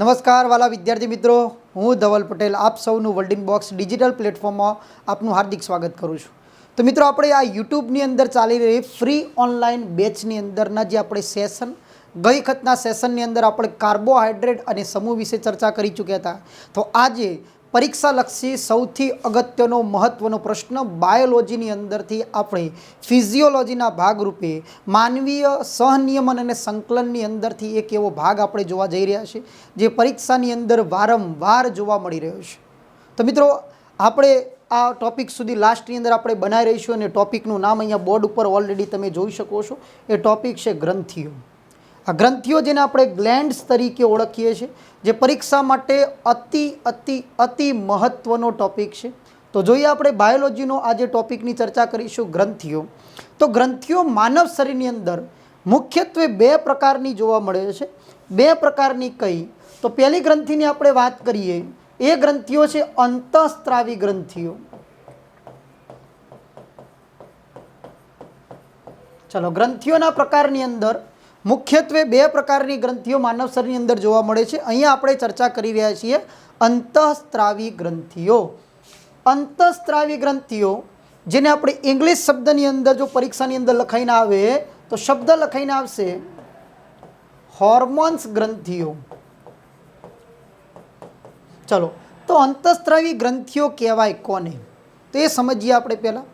નમસ્કાર વાલા વિદ્યાર્થી મિત્રો, હું ધવલ પટેલ આપ સૌનું વર્લ્ડ ઇનબોક્સ ડિજિટલ પ્લેટફોર્મમાં આપનું હાર્દિક સ્વાગત કરું છું. તો મિત્રો, આપણે આ યુટ્યુબની અંદર ચાલી રહી ફ્રી ઓનલાઈન બેચની અંદરના જે આપણે સેશન ગઈ વખતના સેશનની અંદર આપણે કાર્બોહાઈડ્રેટ અને સમૂહ વિશે ચર્ચા કરી ચૂક્યા હતા. તો આજે પરીક્ષાલક્ષી સૌથી અગત્યનો મહત્ત્વનો પ્રશ્ન બાયોલોજીની અંદરથી આપણે ફિઝિયોલોજીના ભાગરૂપે માનવીય સહનિયમન અને સંકલનની અંદરથી એક એવો ભાગ આપણે જોવા જઈ રહ્યા છીએ જે પરીક્ષાની અંદર વારંવાર જોવા મળી રહ્યો છે. તો મિત્રો, આપણે આ ટોપિક સુધી લાસ્ટની અંદર આપણે બનાવી રહીશું અને ટોપિકનું નામ અહીંયા બોર્ડ ઉપર ઓલરેડી તમે જોઈ શકો છો. એ ટોપિક છે ગ્રંથિઓ. આ ગ્રંથિઓ જેને આપણે ગ્લેન્ડ્સ તરીકે ઓળખીએ છીએ, જે પરીક્ષા માટે અતિ મહત્ત્વનો ટોપિક છે. તો જોઈએ આપણે બાયોલોજીનો આજે ટોપિકની ચર્ચા કરીશું, ગ્રંથિઓ. તો ગ્રંથિઓ માનવ શરીરની અંદર મુખ્યત્વે બે પ્રકારની જોવા મળે છે. બે પ્રકારની કઈ? તો પહેલી ગ્રંથિની આપણે વાત કરીએ, એ ગ્રંથિઓ છે અંતઃસ્ત્રાવી ગ્રંથિઓ. ચલો, ગ્રંથિઓના પ્રકારની અંદર મુખ્યત્વે બે પ્રકારની ગ્રંથિઓ માનવ શરીરની અંદર જોવા મળે છે. અહીંયા આપણે ચર્ચા કરી રહ્યા છીએ અંતઃસ્ત્રાવી ગ્રંથિઓ. અંતઃસ્ત્રાવી ગ્રંથિઓ જેને આપણે ઇંગ્લિશ શબ્દની અંદર જો પરીક્ષાની અંદર લખાઈને આવે તો શબ્દ લખાઈને આવશે હોર્મોન્સ ગ્રંથિઓ. ચલો, તો અંતઃસ્ત્રાવી ગ્રંથિઓ કહેવાય કોને? તો એ સમજીએ આપણે પહેલાં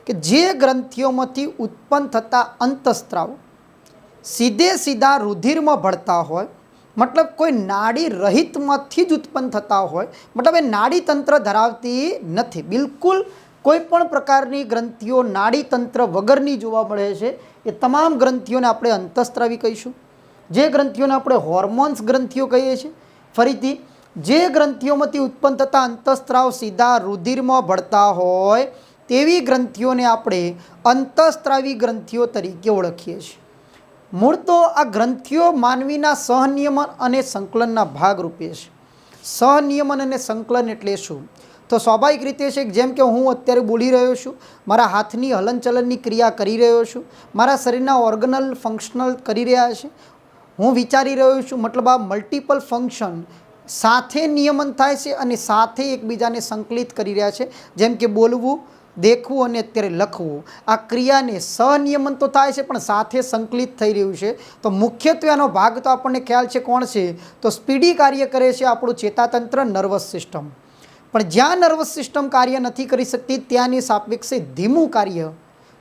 કે જે ગ્રંથિઓમાંથી ઉત્પન્ન થતા અંતઃસ્ત્રાવ સીધા રુધિરમાં ભળતા હોય, મતલબ કોઈ નાડી રહિતમાંથી જ ઉત્પન્ન થતા હોય, મતલબ એ નાડી તંત્ર ધરાવતી નથી. બિલકુલ કોઈ પણ પ્રકારની ગ્રંથિઓ નાડી તંત્ર વગરની જોવા મળે છે, એ તમામ ગ્રંથિઓને આપણે અંતઃસ્ત્રાવી કહીશું. જે ગ્રંથિઓને આપણે હોર્મોન્સ ગ્રંથિઓ કહીએ છીએ. ફરીથી, જે ગ્રંથિઓમાંથી ઉત્પન્ન થતા અંતઃસ્ત્રાવ સીધા રુધિરમાં ભળતા હોય તેવી ગ્રંથિઓને આપણે અંતઃસ્ત્રાવી ગ્રંથિઓ તરીકે ઓળખીએ છીએ. મૂળ તો આ ગ્રંથિઓ માનવીના સહનિયમન અને સંકલનના ભાગરૂપે છે. સહનિયમન અને સંકલન એટલે શું? તો સ્વાભાવિક રીતે છે કે જેમ કે હું અત્યારે બોલી રહ્યો છું, મારા હાથની હલનચલનની ક્રિયા કરી રહ્યો છું, મારા શરીરના ઓર્ગનલ ફંક્શનલ કરી રહ્યા છે, હું વિચારી રહ્યો છું, મતલબ આ મલ્ટિપલ ફંક્શન સાથે નિયમન થાય છે અને સાથે એકબીજાને સંકલિત કરી રહ્યા છે. જેમ કે બોલવું, દેખવું અને અત્યારે લખવું, આ ક્રિયાને સહનિયમન તો થાય છે પણ સાથે સંકલિત થઈ રહ્યું છે. તો મુખ્યત્વે આનો ભાગ તો આપણને ખ્યાલ છે કોણ છે? તો સ્પીડી કાર્ય કરે છે આપણું ચેતાતંત્ર, નર્વસ સિસ્ટમ. પણ જ્યાં નર્વસ સિસ્ટમ કાર્ય નથી કરી શકતી ત્યાંની સાપેક્ષે ધીમું કાર્ય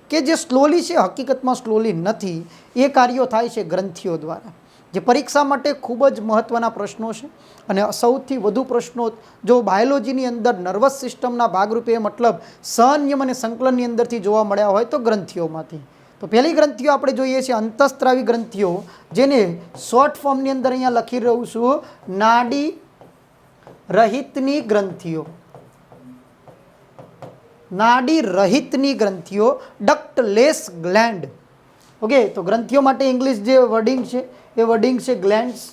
કે જે સ્લોલી છે, હકીકતમાં સ્લોલી નથી, એ કાર્યો થાય છે ગ્રંથિઓ દ્વારા, જે પરીક્ષા માટે ખૂબ જ મહત્ત્વના પ્રશ્નો છે. અને સૌથી વધુ પ્રશ્નો જો બાયોલોજીની અંદર નર્વસ સિસ્ટમના ભાગરૂપે, મતલબ સહનિયમ અને સંકલનની અંદરથી જોવા મળ્યા હોય તો ગ્રંથિઓમાંથી. તો પહેલી ગ્રંથિઓ આપણે જોઈએ છીએ અંતઃસ્ત્રાવી ગ્રંથિઓ, જેને શોર્ટ ફોર્મની અંદર અહીંયા લખી રહ્યું છું, નાડી રહિતની ગ્રંથિઓ. નાડી રહિતની ગ્રંથિઓ, ડક્ટલેસ ગ્લેન્ડ. ઓકે, તો ગ્રંથિઓ માટે ઇંગ્લિશ જે વર્ડિંગ છે એ વર્ડિંગ છે ગ્લેન્ડ્સ.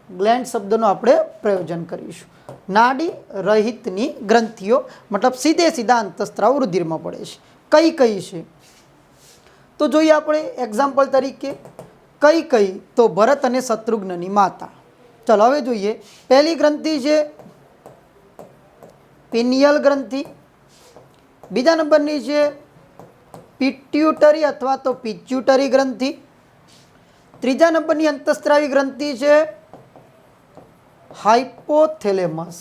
ગ્લેન્ડ શબ્દનો આપણે પ્રયોજન કરીશું. નાડી રહિતની ગ્રંથિઓ મતલબ સીધા અંતઃસ્ત્રાવ રુધિરમાં પડે છે. કઈ છે તો જોઈએ આપણે એક્ઝામ્પલ તરીકે. કઈ તો ભરત અને શત્રુઘ્નની માતા. ચાલો હવે જોઈએ. પહેલી ગ્રંથિ છે પિનિયલ ગ્રંથિ. બીજા નંબરની છે પિટ્યુટરી અથવા તો પિચ્યુટરી ગ્રંથિ. ત્રીજા નંબરની અંતઃસ્ત્રાવી ગ્રંથિ છે હાઇપોથેલેમસ.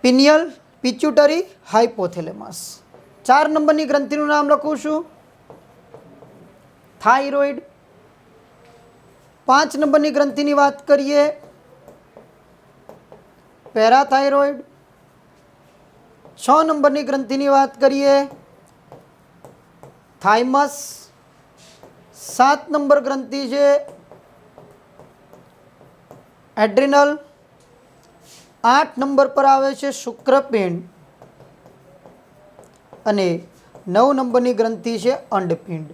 Pineal, pituitary, hypothalamus. 4 નંબરની ગ્રંથિનું નામ લખું છું થાઇરોઇડ. 5 નંબરની ગ્રંથિની વાત કરીએ પેરાથાઇરોઇડ. 6 નંબરની ગ્રંથિની વાત કરીએ થાઇમસ. 7 નંબર ગ્રંથિ છે એડ્રિનલ. 8 નંબર પર આવે છે શુક્રપિંડ અને 9 નંબરની ગ્રંથિ છે અંડપિંડ.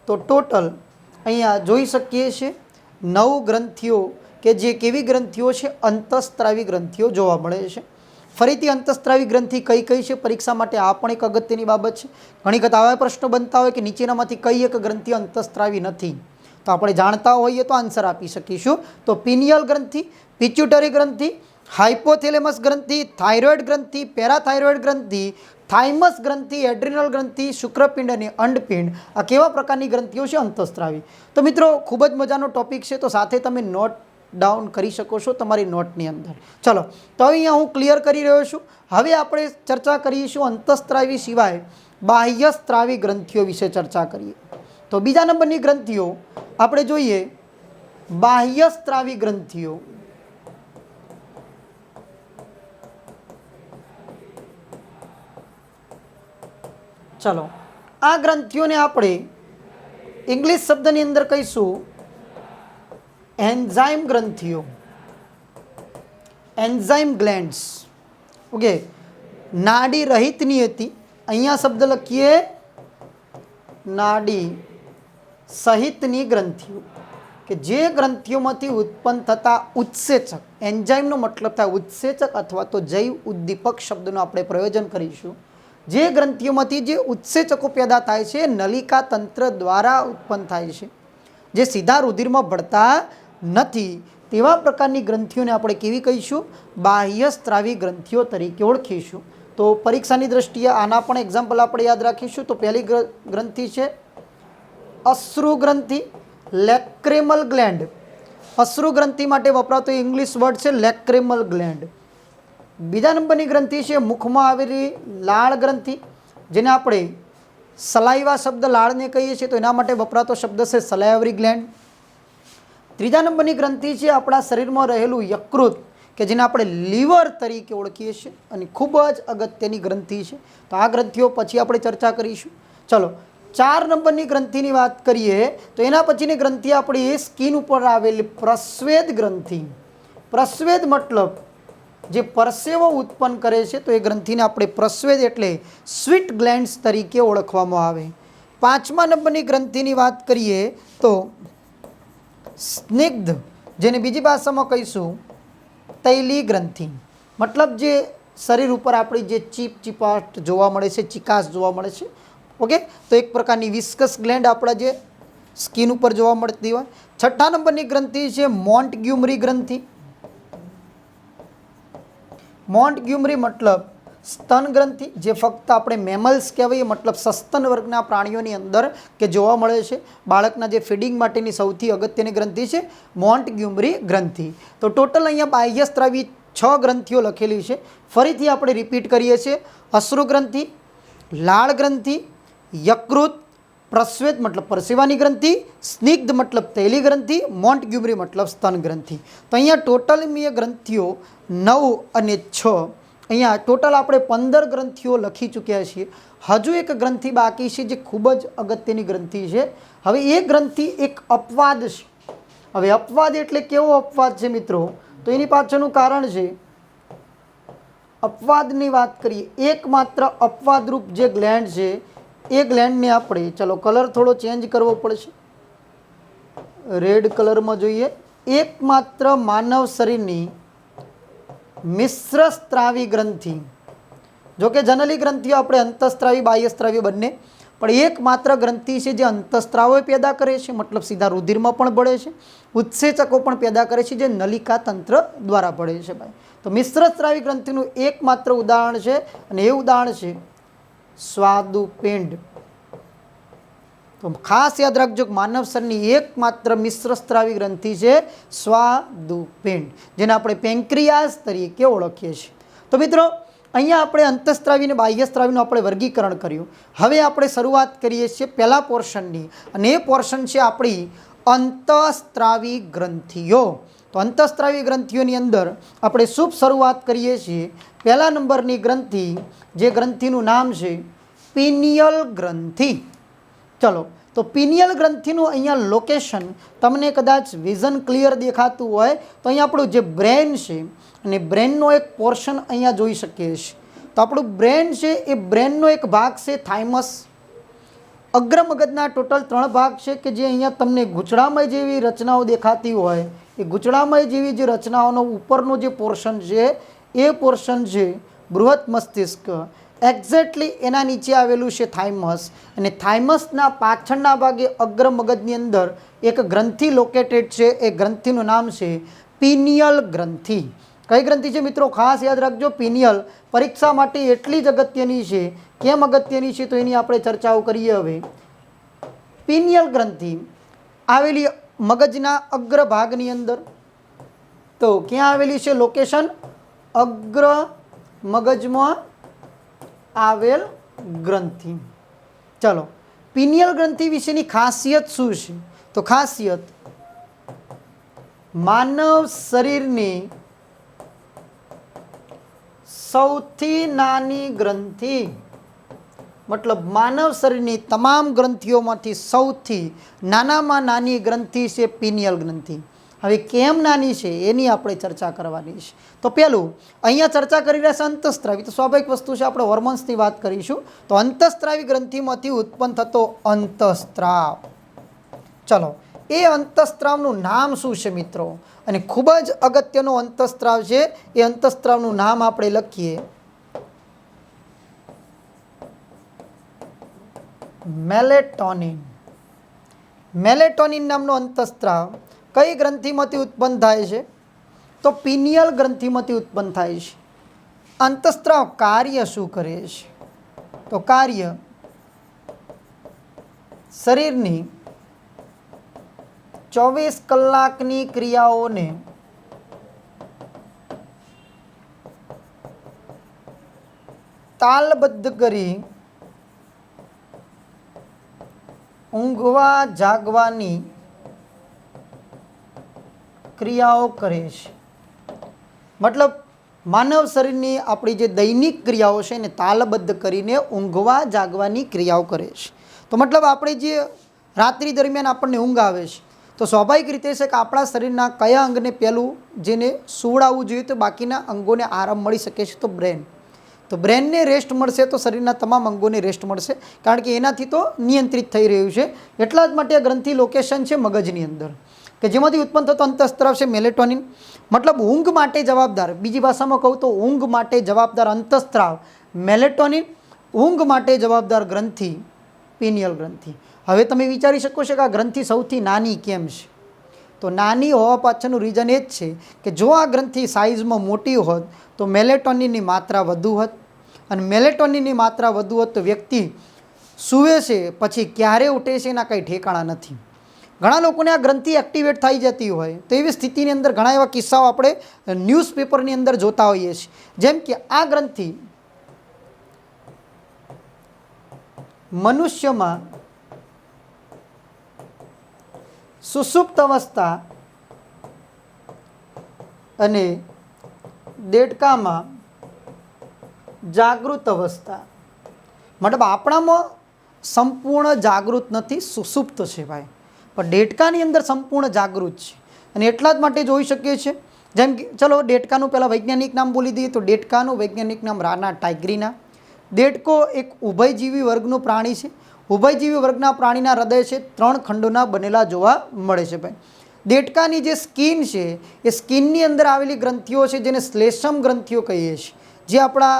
તો ટોટલ અહીંયા જોઈ શકીએ છીએ 9 ગ્રંથિઓ કે જે કેવી ગ્રંથિઓ છે? અંતઃસ્ત્રાવી ગ્રંથિઓ જોવા મળે છે. ફરીથી અંતઃસ્ત્રાવી ગ્રંથિ કઈ કઈ છે પરીક્ષા માટે આ પણ એક અગત્યની બાબત છે. ઘણી વખત આવા પ્રશ્નો બનતા હોય કે નીચેનામાંથી કઈ એક ગ્રંથિ અંતઃસ્ત્રાવી નથી, તો આપણે જાણતા હોઈએ તો આન્સર આપી શકીશું. તો પિનિયલ ગ્રંથિ, પિચ્યુટરી ગ્રંથિ, હાઇપોથેલેમસ ગ્રંથિ, થાઇરોઇડ ગ્રંથિ, પેરાથાઇરોઇડ ગ્રંથિ, થાઇમસ ગ્રંથિ, એડ્રિનલ ગ્રંથિ, શુક્રપિંડ અને અંડપિંડ, આ કેવા પ્રકારની ગ્રંથિઓ છે અંતઃસ્ત્રાવી. તો મિત્રો ખૂબ જ મજાનો ટોપિક છે, તો સાથે તમે નોટ ડાઉન કરી શકો છો તમારી નોટની અંદર. ચલો, તો અહીંયા હું ક્લિયર કરી રહ્યો છું. હવે આપણે ચર્ચા કરીશું અંતઃસ્ત્રાવી સિવાય બાહ્યસ્ત્રાવી ગ્રંથિઓ વિશે ચર્ચા કરીએ. તો બીજા નંબરની ગ્રંથિઓ આપણે જોઈએ બાહ્યસ્ત્રાવી ગ્રંથિઓ. ચલો, આ ગ્રંથિઓને આપણે ઇંગ્લિશ શબ્દની અંદર કહીશું એન્ઝાઇમ ગ્રંથિઓ, એન્ઝાઇમ ગ્લેન્ડ્સ. ઓકે, નાડી રહિતની હતી, અહીંયા શબ્દ લખીએ નાડી સહિતની ગ્રંથિઓ, કે જે ગ્રંથિઓમાંથી ઉત્પન્ન થતા ઉત્સેચક, એન્ઝાઇમનો મતલબ થાય ઉત્સેચક અથવા તો જૈવ ઉદ્દીપક શબ્દનું આપણે પ્રયોજન કરીશું. જે ગ્રંથિઓમાંથી જે ઉત્સેચકો પેદા થાય છે નલિકા તંત્ર દ્વારા ઉત્પન્ન થાય છે, જે સીધા રુધિરમાં ભળતા નથી, તેવા પ્રકારની ગ્રંથિઓને આપણે કેવી કહીશું? બાહ્યસ્ત્રાવી ગ્રંથિઓ તરીકે ઓળખીશું. તો પરીક્ષાની દ્રષ્ટિએ આના પણ એક્ઝામ્પલ આપણે યાદ રાખીશું. તો પહેલી ગ્રંથિ છે અશ્રુ ગ્રંથિ, લેક્રેમલ ગ્લેન્ડ. અશ્રુ ગ્રંથિ માટે વપરાતો ઇંગ્લિશ વર્ડ છે લેક્રેમલ ગ્લેન્ડ. બીજા નંબરની ગ્રંથિ છે મુખમાં આવેલી લાળ ગ્રંથિ, જેને આપણે સલાઈવા શબ્દ લાળને કહીએ છીએ, તો એના માટે વપરાતો શબ્દ છે સલાયવરી ગ્લેન્ડ. ત્રીજા નંબરની ગ્રંથિ છે આપણા શરીરમાં રહેલું યકૃત, કે જેને આપણે લીવર તરીકે ઓળખીએ છીએ અને ખૂબ જ અગત્યની ગ્રંથિ છે. તો આ ગ્રંથિઓ પછી આપણે ચર્ચા કરીશું. ચલો, 4 નંબરની ગ્રંથિની વાત કરીએ તો એના પછીની ગ્રંથિ આપણી સ્કિન ઉપર આવેલી પ્રસ્વેદ ગ્રંથિ. પ્રસ્વેદ મતલબ જે પરસેવો ઉત્પન્ન કરે છે, તો એ ગ્રંથિને આપણે પ્રસ્વેદ એટલે સ્વીટ ગ્લેન્ડ્સ તરીકે ઓળખવામાં આવે. 5મા નંબરની ગ્રંથિની વાત કરીએ તો સ્નિગ્ધ, જેને બીજી ભાષામાં કહીશું તૈલી ગ્રંથિ. મતલબ જે શરીર ઉપર આપણી જે ચીપાટ જોવા મળે છે, ચિકાસ જોવા મળે છે. ઓકે, તો એક પ્રકારની વિસ્કસ ગ્લેન્ડ આપણા જે સ્કિન ઉપર જોવા મળતી હોય. 6ઠ્ઠા નંબરની ગ્રંથિ છે મોન્ટગ્યુમરી ગ્રંથિ. મોન્ટગ્યુમરી મતલબ સ્તન ગ્રંથિ, જે ફક્ત આપણે મેમલ્સ કહેવાય, મતલબ સસ્તન વર્ગના પ્રાણીઓની અંદર કે જોવા મળે છે. બાળકના જે ફીડિંગ માટેની સૌથી અગત્યની ગ્રંથિ છે મોન્ટગ્યુમરી ગ્રંથિ. તો ટોટલ અહીંયા બાહ્યસ્ત્રાવી 6 ગ્રંથિઓ લખેલી છે. ફરીથી આપણે રિપીટ કરીએ છીએ: અશ્રુ ગ્રંથિ, લાળ ગ્રંથિ, યકૃત, પ્રસ્વેદ મતલબ પરસેવાની ગ્રંથિ, સ્નિગ્ધ મતલબ તૈલી ગ્રંથિ, મોન્ટગ્યુમરી મતલબ સ્તન ગ્રંથિ. તો અહીંયા ટોટલ મેં ગ્રંથિઓ 9 અને 6, અહીંયા ટોટલ આપણે 15 ગ્રંથિઓ લખી ચૂક્યા છીએ. હજુ એક ગ્રંથિ બાકી છે જે ખૂબ જ અગત્યની ગ્રંથિ છે. હવે એ ગ્રંથિ એક અપવાદ છે. હવે અપવાદ એટલે કેવો અપવાદ છે મિત્રો? તો એની પાછળનું કારણ છે, અપવાદની વાત કરીએ, એકમાત્ર અપવાદરૂપ જે ગ્લેન્ડ છે એ ગ્લેન્ડને આપણે, ચલો કલર થોડો ચેન્જ કરવો પડશે, રેડ કલરમાં જોઈએ. એકમાત્ર માનવ શરીરની મિશ્ર સ્ત્રાવી ગ્રંથિ, જોકે જનરલી ગ્રંથિઓ આપણે અંતઃસ્ત્રાવી બાહ્યસ્ત્રાવી બંને, પણ એકમાત્ર ગ્રંથિ છે જે અંતઃસ્ત્રાવો પેદા કરે છે, મતલબ સીધા રુધિરમાં પણ ભળે છે, ઉત્સેચકો પણ પેદા કરે છે જે નલિકા તંત્ર દ્વારા ભળે છે ભાઈ. તો મિશ્ર સ્ત્રાવી ગ્રંથિનું એકમાત્ર ઉદાહરણ છે અને એ ઉદાહરણ છે સ્વાદુપિંડ. તો ખાસ યાદ રાખજો કે માનવ શરીરની એકમાત્ર મિશ્ર સ્ત્રાવી ગ્રંથિ છે સ્વાદુપિંડ, જેને આપણે પેન્ક્રિયાસ તરીકે ઓળખીએ છીએ. તો મિત્રો અહીંયા આપણે અંતઃસ્ત્રાવી અને બાહ્યસ્ત્રાવીનું આપણે વર્ગીકરણ કર્યું. હવે આપણે શરૂઆત કરીએ છીએ પહેલા પોર્શનની, અને એ પોર્શન છે આપણી અંતઃસ્ત્રાવી ગ્રંથિઓ. તો અંતઃસ્ત્રાવી ગ્રંથિઓની અંદર આપણે શુભ શરૂઆત કરીએ છીએ પહેલા નંબરની ગ્રંથિ, જે ગ્રંથિનું નામ છે પિનિયલ ગ્રંથિ. ચલો, તો પિનિયલ ગ્રંથિનું અહીંયા લોકેશન તમને કદાચ વિઝન ક્લિયર દેખાતું હોય તો અહીંયા આપણું જે બ્રેન છે અને બ્રેનનો એક પોર્શન અહીંયા જોઈ શકીએ છીએ. તો આપણું બ્રેન છે એ બ્રેનનો એક ભાગ છે થાઇમસ. અગ્ર મગજના ટોટલ 3 ભાગ છે કે જે અહીંયા તમને ગૂંચળામય જેવી રચનાઓ દેખાતી હોય, એ ગૂંચળામય જેવી જે રચનાઓનો ઉપરનો જે પોર્શન છે એ પોર્શન છે બૃહદ મસ્તિષ્ક, એક્ઝેક્ટલી એના નીચે આવેલું છે થાઇમસ, અને થાઇમસના પાછળના ભાગે અગ્ર મગજની અંદર એક ગ્રંથિ લોકેટેડ છે. એ ગ્રંથિનું નામ છે પિનિયલ ગ્રંથિ. કઈ ગ્રંથિ છે મિત્રો? ખાસ યાદ રાખજો, પિનિયલ. પરીક્ષા માટે એટલી જ અગત્યની છે. કેમ અગત્યની છે તો એની આપણે ચર્ચાઓ કરીએ. હવે પિનિયલ ગ્રંથિ આવેલી મગજના અગ્ર ભાગની અંદર. તો ક્યાં આવેલી છે લોકેશન? અગ્ર મગજમાં આવેલ ગ્રંથિ. ચલો, પિનિયલ ગ્રંથિ વિશેની ખાસિયત શું છે? તો ખાસિયત, માનવ શરીરની સૌથી નાની ગ્રંથિ, મતલબ માનવ શરીરની તમામ ગ્રંથિઓમાંથી સૌથી નાનામાં નાની ગ્રંથિ છે પિનિયલ ગ્રંથિ. હવે કેમ નાની છે એની આપણે ચર્ચા કરવાની છે. તો પહેલું અહીંયા ચર્ચા કરી રહ્યા છે અંતઃસ્ત્રાવી. તો સ્વાભાવિક વસ્તુ છે, આપણે હોર્મોન્સની વાત કરીશું. તો અંતઃસ્ત્રાવી ગ્રંથિમાંથી ઉત્પન્ન થતો અંતઃસ્ત્રાવ. ચલો, એ અંતઃસ્ત્રાવનું નામ શું છે મિત્રો? અને ખૂબ જ અગત્યનો અંતઃસ્ત્રાવ છે. એ અંતઃસ્ત્રાવનું નામ આપણે લખીએ મેલેટોનિન. મેલેટોનિન નામનો અંતઃસ્ત્રાવ કઈ ગ્રંથિમાંથી ઉત્પન્ન થાય છે? તો પિનિયલ ગ્રંથિમાંથી ઉત્પન્ન થાય છે. અંતઃસ્ત્રાવ કાર્ય શું કરે છે? તો કાર્ય શરીરની 24 કલાકની ક્રિયાઓને તાલબદ્ધ કરી ઊંઘવા જાગવાની ક્રિયાઓ કરે છે. મતલબ માનવ શરીરની આપણી જે દૈનિક ક્રિયાઓ છે એને તાલબદ્ધ કરીને ઊંઘવા જાગવાની ક્રિયાઓ કરે છે. તો મતલબ આપણે જે રાત્રિ દરમિયાન આપણને ઊંઘ આવે છે, તો સ્વાભાવિક રીતે છે કે આપણા શરીરના કયા અંગને પહેલું જેને સુવડાવવું જોઈએ તો બાકીના અંગોને આરામ મળી શકે છે? તો બ્રેન. તો બ્રેનને રેસ્ટ મળશે તો શરીરના તમામ અંગોને રેસ્ટ મળશે, કારણ કે એનાથી તો નિયંત્રિત થઈ રહ્યું છે. એટલા જ માટે આ ગ્રંથિ લોકેશન છે મગજની અંદર, કે જેમાંથી ઉત્પન્ન થતો અંતઃસ્ત્રાવ છે મેલેટોનિન. મતલબ ઊંઘ માટે જવાબદાર, બીજી ભાષામાં કહું તો ઊંઘ માટે જવાબદાર અંતઃસ્ત્રાવ મેલેટોનિન, ઊંઘ માટે જવાબદાર ગ્રંથિ પિનિયલ ગ્રંથિ. હવે તમે વિચારી શકો છો કે આ ગ્રંથિ સૌથી નાની કેમ છે? તો નાની હોવા પાછળનું રીઝન એ જ છે કે જો આ ગ્રંથિ સાઇઝમાં મોટી હોત તો મેલેટોનિનની માત્રા વધુ હોત, અને મેલેટોનિનની માત્રા વધુ હોત તો વ્યક્તિ સૂવે છે પછી ક્યારે ઉઠે છે એના કંઈ ઠેકાણા નથી. ઘણા લોકોને આ ગ્રંથિ એક્ટિવેટ થઈ જતી હોય તો એવી સ્થિતિની અંદર ઘણા એવા કિસ્સાઓ આપણે ન્યૂઝપેપરની અંદર જોતા હોઈએ છીએ. જેમ કે આ ગ્રંથિ મનુષ્યમાં સુષુપ્ત અવસ્થા અને દેડકામાં જાગૃત અવસ્થા, મતલબ આપણામાં સંપૂર્ણ જાગૃત નથી, સુષુપ્ત છે ભાઈ, પણ દેડકાની અંદર સંપૂર્ણ જાગૃત છે. અને એટલા જ માટે જોઈ શકીએ છીએ, જેમ કે ચલો દેડકાનું પહેલાં વૈજ્ઞાનિક નામ બોલી દઈએ તો દેડકાનું વૈજ્ઞાનિક નામ રાના ટાઇગ્રીના. દેડકો એક ઉભયજીવી વર્ગનું પ્રાણી છે. ઉભયજીવી વર્ગના પ્રાણીના હૃદય છે 3 ખંડોના બનેલા જોવા મળે છે ભાઈ. દેડકાની જે સ્કિન છે એ સ્કિનની અંદર આવેલી ગ્રંથિઓ છે જેને શ્લેષમ ગ્રંથિઓ કહીએ છીએ, જે આપણા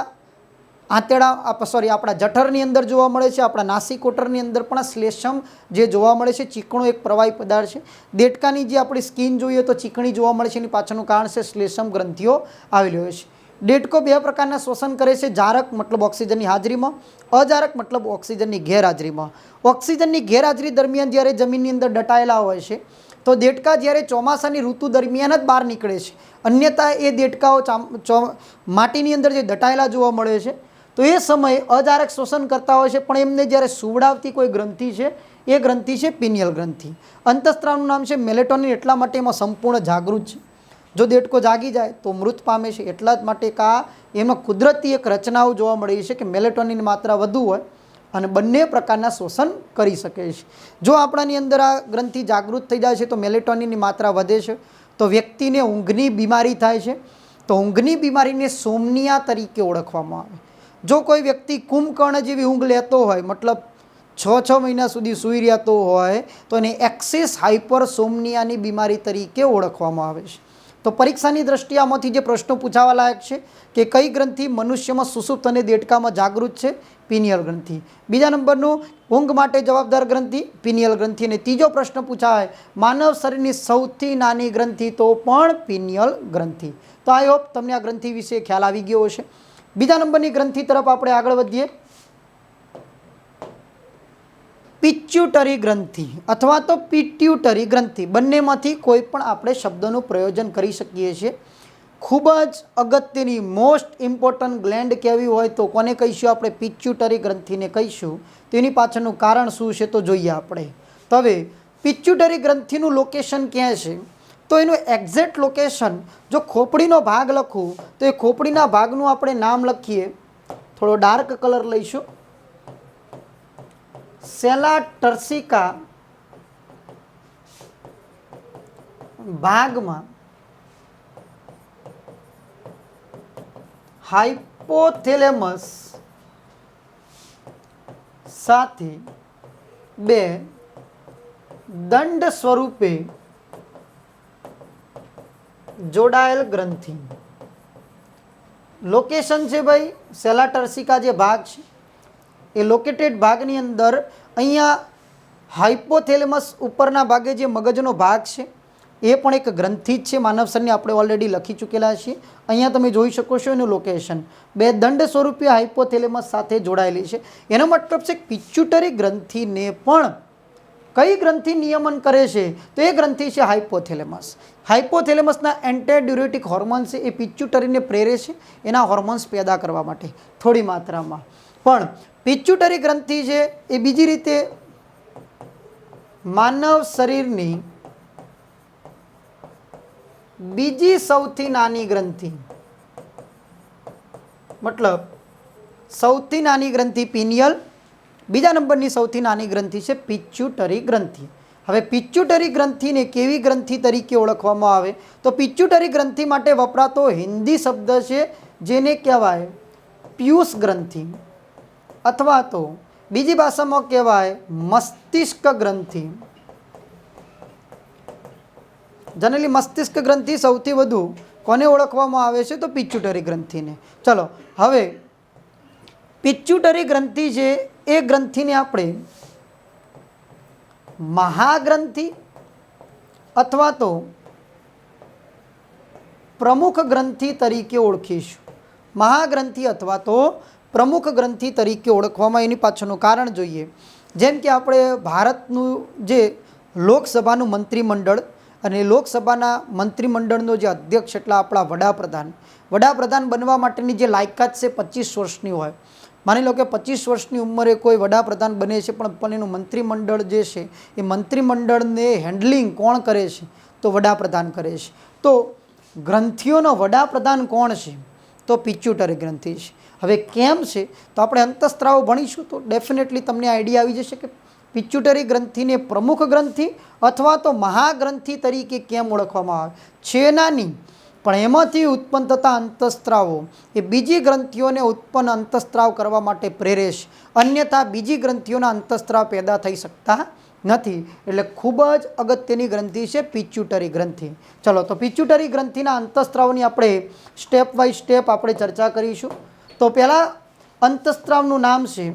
આપણા જઠરની અંદર જોવા મળે છે. આપણા નાસિકોટરની અંદર પણ શ્લેષમ જે જોવા મળે છે ચીકણો એક પ્રવાહી પદાર્થ છે. દેડકાની જે આપણી સ્કિન જોઈએ તો ચીકણી જોવા મળે છે, એની પાછળનું કારણ છે શ્લેષમ ગ્રંથિઓ આવેલી હોય છે. દેડકો 2 પ્રકારના શ્વસન કરે છે, જારક મતલબ ઓક્સિજનની હાજરીમાં, અજારક મતલબ ઓક્સિજનની ગેરહાજરીમાં. ઓક્સિજનની ગેરહાજરી દરમિયાન જ્યારે જમીનની અંદર દટાયેલા હોય છે તો દેડકા જ્યારે ચોમાસાની ઋતુ દરમિયાન જ બહાર નીકળે છે, અન્યથા એ દેડકાઓ માટીની અંદર જે દટાયેલા જોવા મળે છે તો એ સમયે અજારક શ્વસન કરતા હોય છે. પણ એમને જ્યારે સુવડાવતી કોઈ ગ્રંથિ છે એ ગ્રંથિ છે પિનિયલ ગ્રંથિ. અંતઃસ્ત્રાવનું નામ છે મેલેટોનિન, એટલા માટે એમાં સંપૂર્ણ જાગૃત છે. જો દેડકો જાગી જાય તો મૃત પામે છે. એટલા જ માટે એમાં કુદરતી એક રચનાઓ જોવા મળી છે કે મેલેટોનિનની માત્રા વધુ હોય અને બંને પ્રકારના શ્વસન કરી શકે છે. જો આપણાની અંદર આ ગ્રંથિ જાગૃત થઈ જાય છે તો મેલેટોનિનની માત્રા વધે છે, તો વ્યક્તિને ઊંઘની બીમારી થાય છે. તો ઊંઘની બીમારીને સોમનિયા તરીકે ઓળખવામાં આવે. જો કોઈ વ્યક્તિ કુંભકર્ણ જેવી ઊંઘ લેતો હોય, મતલબ 6 મહિના સુધી સૂઈ રહેતો હોય તો એને એક્સિસ હાઇપરસોમનિયાની બીમારી તરીકે ઓળખવામાં આવે છે. તો પરીક્ષાની દ્રષ્ટિએ આમાંથી જે પ્રશ્નો પૂછાવા લાયક છે કે કઈ ગ્રંથિ મનુષ્યમાં સુષુપ્ત અને દેડકામાં જાગૃત છે? પિનિયલ ગ્રંથિ. બીજા નંબરનું ઊંઘ માટે જવાબદાર ગ્રંથિ પિનિયલ ગ્રંથિ. અને ત્રીજો પ્રશ્ન પૂછાય માનવ શરીરની સૌથી નાની ગ્રંથિ, તો પણ પિનિયલ ગ્રંથિ. તો આઈ હોપ તમને આ ગ્રંથિ વિશે ખ્યાલ આવી ગયો હશે. બીજા નંબરની ગ્રંથિ તરફ આપણે આગળ વધીએ. પિચ્યુટરી ગ્રંથિ અથવા તો પિટ્યુટરી ગ્રંથિ, બંનેમાંથી કોઈ પણ આપણે શબ્દનું પ્રયોજન કરી શકીએ છીએ. ખૂબ જ અગત્યની મોસ્ટ ઇમ્પોર્ટન્ટ ગ્લેન્ડ કહેવી હોય તો કોને કહીશું આપણે? પિચ્યુટરી ગ્રંથિને કહીશું. તો એની પાછળનું કારણ શું છે તો જોઈએ આપણે. તો હવે પિચ્યુટરી ગ્રંથિનું લોકેશન ક્યાં છે? તો એનું એક્ઝેક્ટ લોકેશન જો ખોપડીનો ભાગ લખું તો એ ખોપડીના ભાગનું આપણે નામ લખીએ, થોડો ડાર્ક કલર લઈશું, સેલા ટર્સિકા ભાગમાં હાઇપોથેલેમસ સાથે બે દંડ સ્વરૂપે જોડાયેલ ગ્રંથિ. લોકેશન છે ભાઈ સેલા ટર્સિકા જે ભાગ છે એ લોકેટેડ ભાગની અંદર અહીંયા હાઇપોથેલેમસ ઉપરના ભાગે જે મગજનો ભાગ છે એ પણ એક ગ્રંથિ જ છે. માનવ શરીરને આપણે ઓલરેડી લખી ચૂકેલા છીએ. અહીંયા તમે જોઈ શકો છો એનું લોકેશન બે દંડ સ્વરૂપે હાઇપોથેલેમસ સાથે જોડાયેલી છે. એનો મતલબ છે પિચ્યુટરી ગ્રંથિને પણ કઈ ગ્રંથિ નિયમન કરે છે? તો એ ગ્રંથિ છે હાઇપોથેલેમસ. હાઇપોથેલેમસના એન્ટીડ્યુરેટિક હોર્મોન્સ છે એ પિચ્યુટરીને પ્રેરે છે એના હોર્મોન્સ પેદા કરવા માટે થોડી માત્રામાં. પણ પિચ્યુટરી ગ્રંથિ છે એ બીજી રીતે માનવ શરીરની બીજી સૌથી નાની ગ્રંથિ, મતલબ સૌથી નાની ગ્રંથિ પિનિયલ, બીજા નંબરની સૌથી નાની ગ્રંથિ છે પિચ્યુટરી ગ્રંથિ. હવે પિચ્યુટરી ગ્રંથિને કેવી ગ્રંથિ તરીકે ઓળખવામાં આવે? તો પિચ્યુટરી ગ્રંથિ માટે વપરાતો હિન્દી શબ્દ છે જેને કહેવાય પિયુષ ગ્રંથિ, અથવા તો બીજી ભાષામાં કહેવાય મસ્તિષ્ક ગ્રંથિ. જનરલી મસ્તિષ્ક ગ્રંથિ સૌથી વધુ કોને ઓળખવામાં આવે છે? તો પિચ્યુટરી ગ્રંથિને. ચલો હવે પિચ્યુટરી ગ્રંથિ છે એ ગ્રંથિને આપણે મહાગ્રંથિ અથવા તો પ્રમુખ ગ્રંથિ તરીકે ઓળખીશું. મહાગ્રંથિ અથવા તો પ્રમુખ ગ્રંથિ તરીકે ઓળખવામાં એની પાછળનું કારણ જોઈએ. જેમ કે આપણે ભારતનું જે લોકસભાનું મંત્રીમંડળ અને લોકસભાના મંત્રીમંડળનો જે અધ્યક્ષ એટલે આપણા વડાપ્રધાન બનવા માટેની જે લાયકાત છે 25 વર્ષની હોય. માની લો કે 25 વર્ષની ઉંમરે કોઈ વડાપ્રધાન બને છે, પણ એનું મંત્રીમંડળ જે છે એ મંત્રીમંડળને હેન્ડલિંગ કોણ કરે છે? તો વડાપ્રધાન કરે છે. તો ગ્રંથિઓનો વડાપ્રધાન કોણ છે? તો પિચ્યુટરી ગ્રંથિ છે. હવે કેમ છે? તો આપણે અંતઃસ્ત્રાવ ભણીશું તો ડેફિનેટલી તમને આઈડિયા આવી જશે કે પિચ્યુટરી ગ્રંથિને પ્રમુખ ગ્રંથિ અથવા તો મહાગ્રંથિ તરીકે કેમ ઓળખવામાં આવે છે. નાની પણ એમાંથી ઉત્પન્ન થતા અંતઃસ્ત્રાવો એ બીજી ગ્રંથિઓને ઉત્પન્ન અંતઃસ્ત્રાવ કરવા માટે પ્રેરે છે, અન્યથા બીજી ગ્રંથિઓના અંતઃસ્ત્રાવ પેદા થઈ શકતા નથી. એટલે ખૂબ જ અગત્યની ગ્રંથિ છે પિચ્યુટરી ગ્રંથિ. ચલો તો પિચ્યુટરી ગ્રંથિના અંતઃસ્ત્રાવની આપણે સ્ટેપ બાય સ્ટેપ આપણે ચર્ચા કરીશું. તો પહેલાં અંતઃસ્ત્રાવનું નામ છે,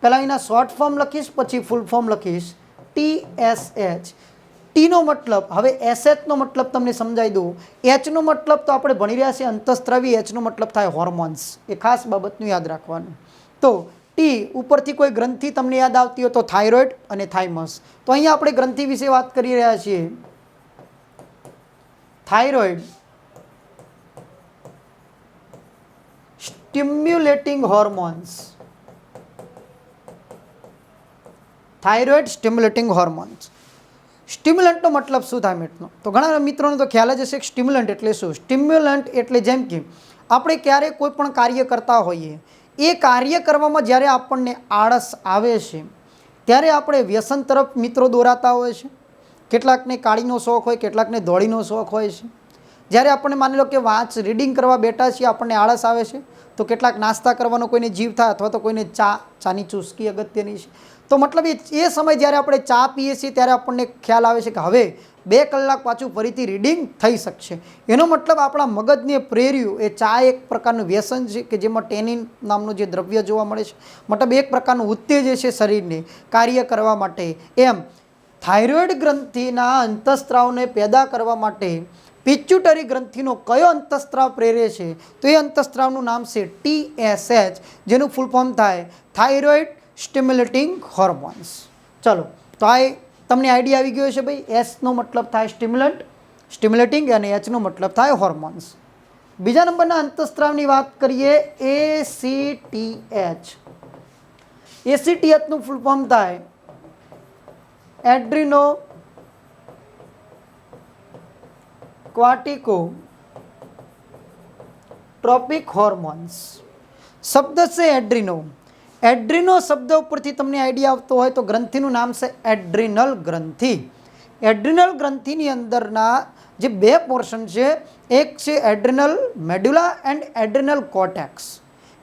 પહેલાં એના શોર્ટ ફોર્મ લખીશ પછી ફૂલ ફોર્મ લખીશ. TSH. ટીનો મતલબ, હવે SHનો મતલબ તમને સમજાવી દઉં. Hનો મતલબ તો આપણે ભણી રહ્યા છીએ અંતઃસ્ત્રાવી, Hનો મતલબ થાય હોર્મોન્સ. એ ખાસ બાબતનું યાદ રાખવાનું. તો ટી ઉપરથી કોઈ ગ્રંથિ તમને યાદ આવતી હોય તો થાઇરોઇડ અને થાઇમસ. તો અહીંયા આપણે ગ્રંથિ વિશે વાત કરી રહ્યા છીએ. Thyroid stimulating hormones. Thyroid stimulating hormones. સ્ટિમ્યુલન્ટનો મતલબ શું થાય મિત્રો? તો ઘણા મિત્રોને તો ખ્યાલ જ હશે કે સ્ટિમ્યુલન્ટ એટલે શું. સ્ટિમ્યુલન્ટ એટલે જેમ કે આપણે ક્યારેક કોઈ પણ કાર્ય કરતા હોઈએ, એ કાર્ય કરવામાં જ્યારે આપણને આળસ આવે છે ત્યારે આપણે વ્યસન તરફ મિત્રો દોરાતા હોય છે. કેટલાકને કાળીનો શોખ હોય, કેટલાકને ધોળીનો શોખ હોય છે. જ્યારે આપણને માની લો કે રીડિંગ કરવા બેઠા છીએ, આપણને આળસ આવે છે તો કેટલાક નાસ્તા કરવાનો કોઈને જીવ થાય, અથવા તો કોઈને ચાની ચુસ્કી અગત્યની છે. તો મતલબ એ સમય જ્યારે આપણે ચા પીએ છીએ ત્યારે આપણને ખ્યાલ આવે છે કે હવે 2 કલાક પાછું ફરીથી રીડિંગ થઈ શકશે. એનો મતલબ આપણા મગજને પ્રેર્યું. એ ચા એક પ્રકારનું વ્યસન છે કે જેમાં ટેનિન નામનું જે દ્રવ્ય જોવા મળે છે, મતલબ એક પ્રકારનું ઉત્તેજ છે શરીરને કાર્ય કરવા માટે. એમ થાઇરોઇડ ગ્રંથિના અંતઃસ્ત્રાવને પેદા કરવા માટે પિચ્યુટરી ગ્રંથિનો કયો અંતઃસ્ત્રાવ પ્રેરે છે? તો એ અંતઃસ્ત્રાવનું નામ છે TSH, જેનું ફૂલ ફોર્મ થાય થાઇરોઇડ સ્ટિમ્યુલેટિંગ હોર્મોન્સ. ચલો, તો આ તમને આઈડિયા આવી ગયો છે ભાઈ. એસનો મતલબ થાય સ્ટિમ્યુલન્ટ, સ્ટિમ્યુલેટિંગ, અને એચનો મતલબ થાય હોર્મોન્સ. બીજા નંબરના અંતઃસ્ત્રાવની વાત કરીએ, ACTH. ACTHનું ફૂલ ફોર્મ થાય એડ્રીનો ક્વાર્ટિકોટ્રોપિક હોર્મોન્સ. શબ્દ છે એડ્રીનો. એડ્રીનો શબ્દ ઉપરથી તમને આઈડિયા આવતો હોય તો ગ્રંથિનું નામ છે એડ્રિનલ ગ્રંથિ. એડ્રિનલ ગ્રંથિની અંદરના જે 2 પોર્શન છે, એક છે adrenal medulla and adrenal cortex.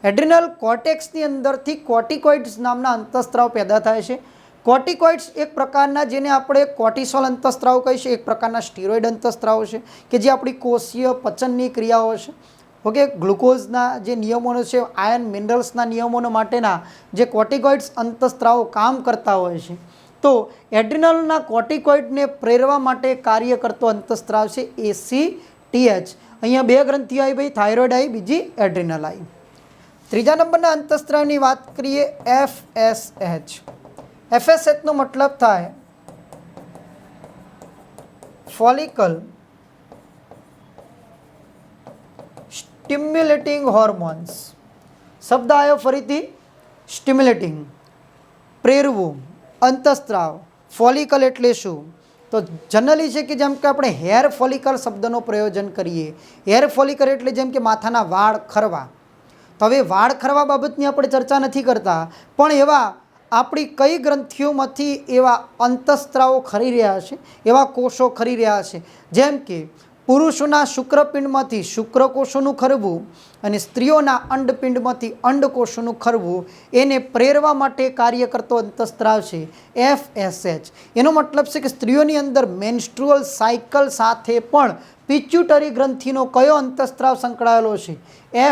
Adrenal કોર્ટેક્સની અંદરથી કોર્ટિકોઇડ્સ નામના અંતઃસ્ત્રાવ પેદા થાય છે. કોર્ટિકોઇડ્સ એક પ્રકારના, જેને આપણે કોર્ટિસોલ અંતઃસ્ત્રાવ કહીશું, એક પ્રકારના સ્ટીરોઇડ અંતઃસ્ત્રાવ છે કે જે આપણી કોષીય પચનની ક્રિયાઓ છે. ઓકે, ગ્લુકોઝના જે નિયમોનો છે, આયર્ન મિનરલ્સના નિયમોનો માટેના જે કોર્ટિકોઇડ્સ અંતઃસ્ત્રાવો કામ કરતા હોય છે, તો એડ્રિનલના કોર્ટિકોઇડને પ્રેરવા માટે કાર્ય કરતો અંતઃસ્ત્રાવ છે ACTH. અહીંયા 2 ગ્રંથિ આવી ભાઈ, થાઇરોઇડ આવી, બીજી એડ્રિનલ આવી. ત્રીજા નંબરના અંતઃસ્ત્રાવની વાત કરીએ, FSH. FSH નો મતલબ થાય ફોલિકલ સ્ટિમ્યુલેટિંગ હોર્મોન્સ. શબ્દ આવ્યો ફરીથી, સ્ટિમ્યુલેટિંગ, પ્રેરવું, અંતઃસ્ત્રાવ. ફોલિકલ એટલે શું? તો જનરલી છે કે જેમ કે આપણે હેર ફોલિકલ શબ્દનો પ્રયોજન કરીએ. હેર ફોલિકલ એટલે જેમ કે માથાના વાળ ખરવા. તો હવે વાળ ખરવા બાબતની આપણે ચર્ચા નથી કરતા, પણ એવા આપણી કઈ ગ્રંથિઓમાંથી એવા અંતઃસ્ત્રાવો ખરી રહ્યા છે, એવા કોષો ખરી રહ્યા છે, જેમ કે પુરુષોના શુક્રપિંડમાંથી શુક્રકોષોનું ખરવું અને સ્ત્રીઓના અંડપિંડમાંથી અંડકોષોનું ખરવું, એને પ્રેરવા માટે કાર્ય કરતો અંતઃસ્ત્રાવ છે FSH. એનો મતલબ છે કે સ્ત્રીઓની અંદર મેન્સ્ટ્રુઅલ સાયકલ સાથે પણ પિચ્યુટરી ગ્રંથિનો કયો અંતઃસ્ત્રાવ સંકળાયેલો છે?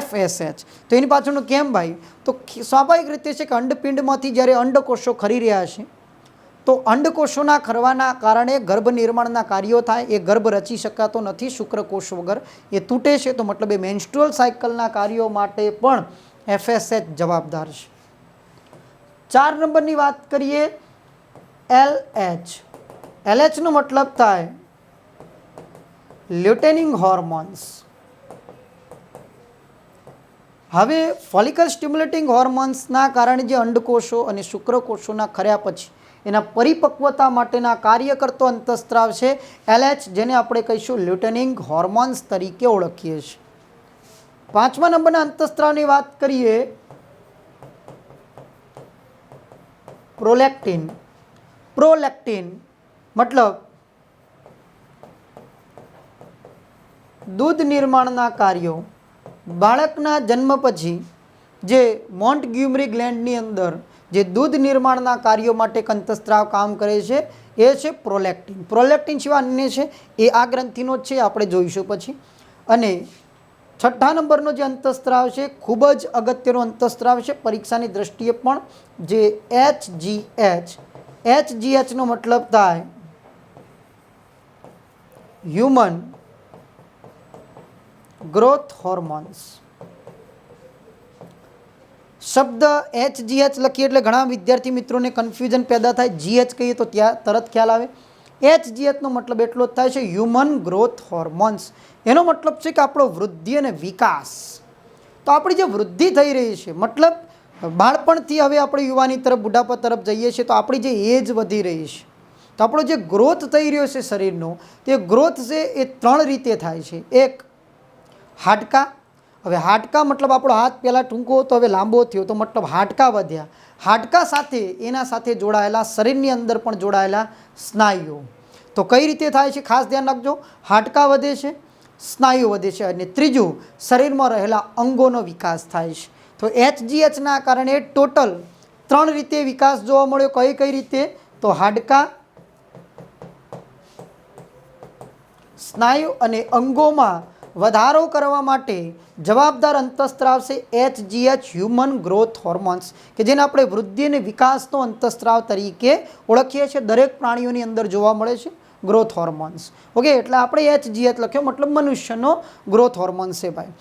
FSH. તો એની પાછળનું કેમ ભાઈ? તો સ્વાભાવિક રીતે છે કે અંડપિંડમાંથી જ્યારે અંડકોષો ખરી રહ્યા છે, તો અંડકોષોના ખરવાના કારણે ગર્ભ નિર્માણના કાર્યો થાય. એ ગર્ભ રચી શકાતો નથી શુક્રકોષ વગર, એ તૂટે છે. તો મતલબ એ મેન્સ્ટ્રુઅલ સાયકલના કાર્યો માટે પણ FSH જવાબદાર છે. 4 નંબરની વાત કરીએ, LH. LH નો મતલબ થાય લ્યુટેનિંગ હોર્મોન્સ. હવે ફોલિકલ સ્ટિમ્યુલેટિંગ હોર્મોન્સના કારણે જે અંડકોષો અને શુક્રકોષોના ખર્યા પછી એના પરિપક્વતા માટેના કાર્ય કરતો અંતઃસ્ત્રાવ છે LH, જેને આપણે કહીશું લ્યુટેનિંગ હોર્મોન્સ તરીકે ઓળખીએ છીએ. 5મા નંબરના અંતઃસ્ત્રાવની વાત કરીએ, પ્રોલેક્ટિન. પ્રોલેક્ટિન મતલબ દૂધ નિર્માણના કાર્યો. બાળકના જન્મ પછી જે મોન્ટગ્યુમરી ગ્લેન્ડની અંદર જે દૂધ નિર્માણના કાર્યો માટે અંતઃસ્ત્રાવ કામ કરે છે, એ છે પ્રોલેક્ટિન. પ્રોલેક્ટિન સિવાય અન્ય છે એ આ ગ્રંથિનો જ છે, આપણે જોઈશું પછી. અને 6ઠ્ઠા નંબરનો જે અંતઃસ્ત્રાવ છે, ખૂબ જ અગત્યનો અંતઃસ્ત્રાવ છે પરીક્ષાની દ્રષ્ટિએ પણ, જે HGH. HGH નો મતલબ થાય હ્યુમન ગ્રોથ હોર્મોન્સ. શબ્દ HGH લખીએ એટલે ઘણા વિદ્યાર્થી મિત્રોને કન્ફ્યુઝન પેદા થાય. GH કહીએ તો ત્યાં તરત ખ્યાલ આવે. HGH નો મતલબ એટલો જ થાય છે હ્યુમન ગ્રોથ હોર્મોન્સ. એનો મતલબ છે કે આપણો વૃદ્ધિ અને વિકાસ. તો આપણી જે વૃદ્ધિ થઈ રહી છે, મતલબ બાળપણથી હવે આપણે યુવાની તરફ, બુઢાપા તરફ જઈએ છીએ, તો આપણી જે એજ વધી રહી છે, તો આપણો જે ગ્રોથ થઈ રહ્યો છે શરીરનો, તે ગ્રોથ છે એ 3 રીતે થાય છે. એક, હાડકા. હવે હાડકા મતલબ આપણો હાથ પહેલાં ટૂંકો હતો, હવે લાંબો થયો, તો મતલબ હાડકા વધ્યા. હાડકા સાથે એના સાથે જોડાયેલા શરીરની અંદર પણ જોડાયેલા સ્નાયુઓ. તો કઈ રીતે થાય છે ખાસ ધ્યાન રાખજો. હાડકા વધે છે, સ્નાયુ વધે છે, અને ત્રીજું, શરીરમાં રહેલા અંગોનો વિકાસ થાય છે. તો HGHના કારણે ટોટલ 3 રીતે વિકાસ જોવા મળ્યો. કઈ કઈ રીતે? તો હાડકા, સ્નાયુ અને અંગોમાં વધારો કરવા માટે જવાબદાર અંતઃસ્ત્રાવ છે HGH, હ્યુમન ગ્રોથ હોર્મોન્સ, કે જેને આપણે વૃદ્ધિ અને વિકાસનો અંતઃસ્ત્રાવ તરીકે ઓળખીએ છીએ. દરેક પ્રાણીઓની અંદર જોવા મળે છે ગ્રોથ હોર્મોન્સ. ઓકે, એટલે આપણે HGH લખ્યો, મતલબ મનુષ્યનો ગ્રોથ હોર્મોન્સ છે ભાઈ.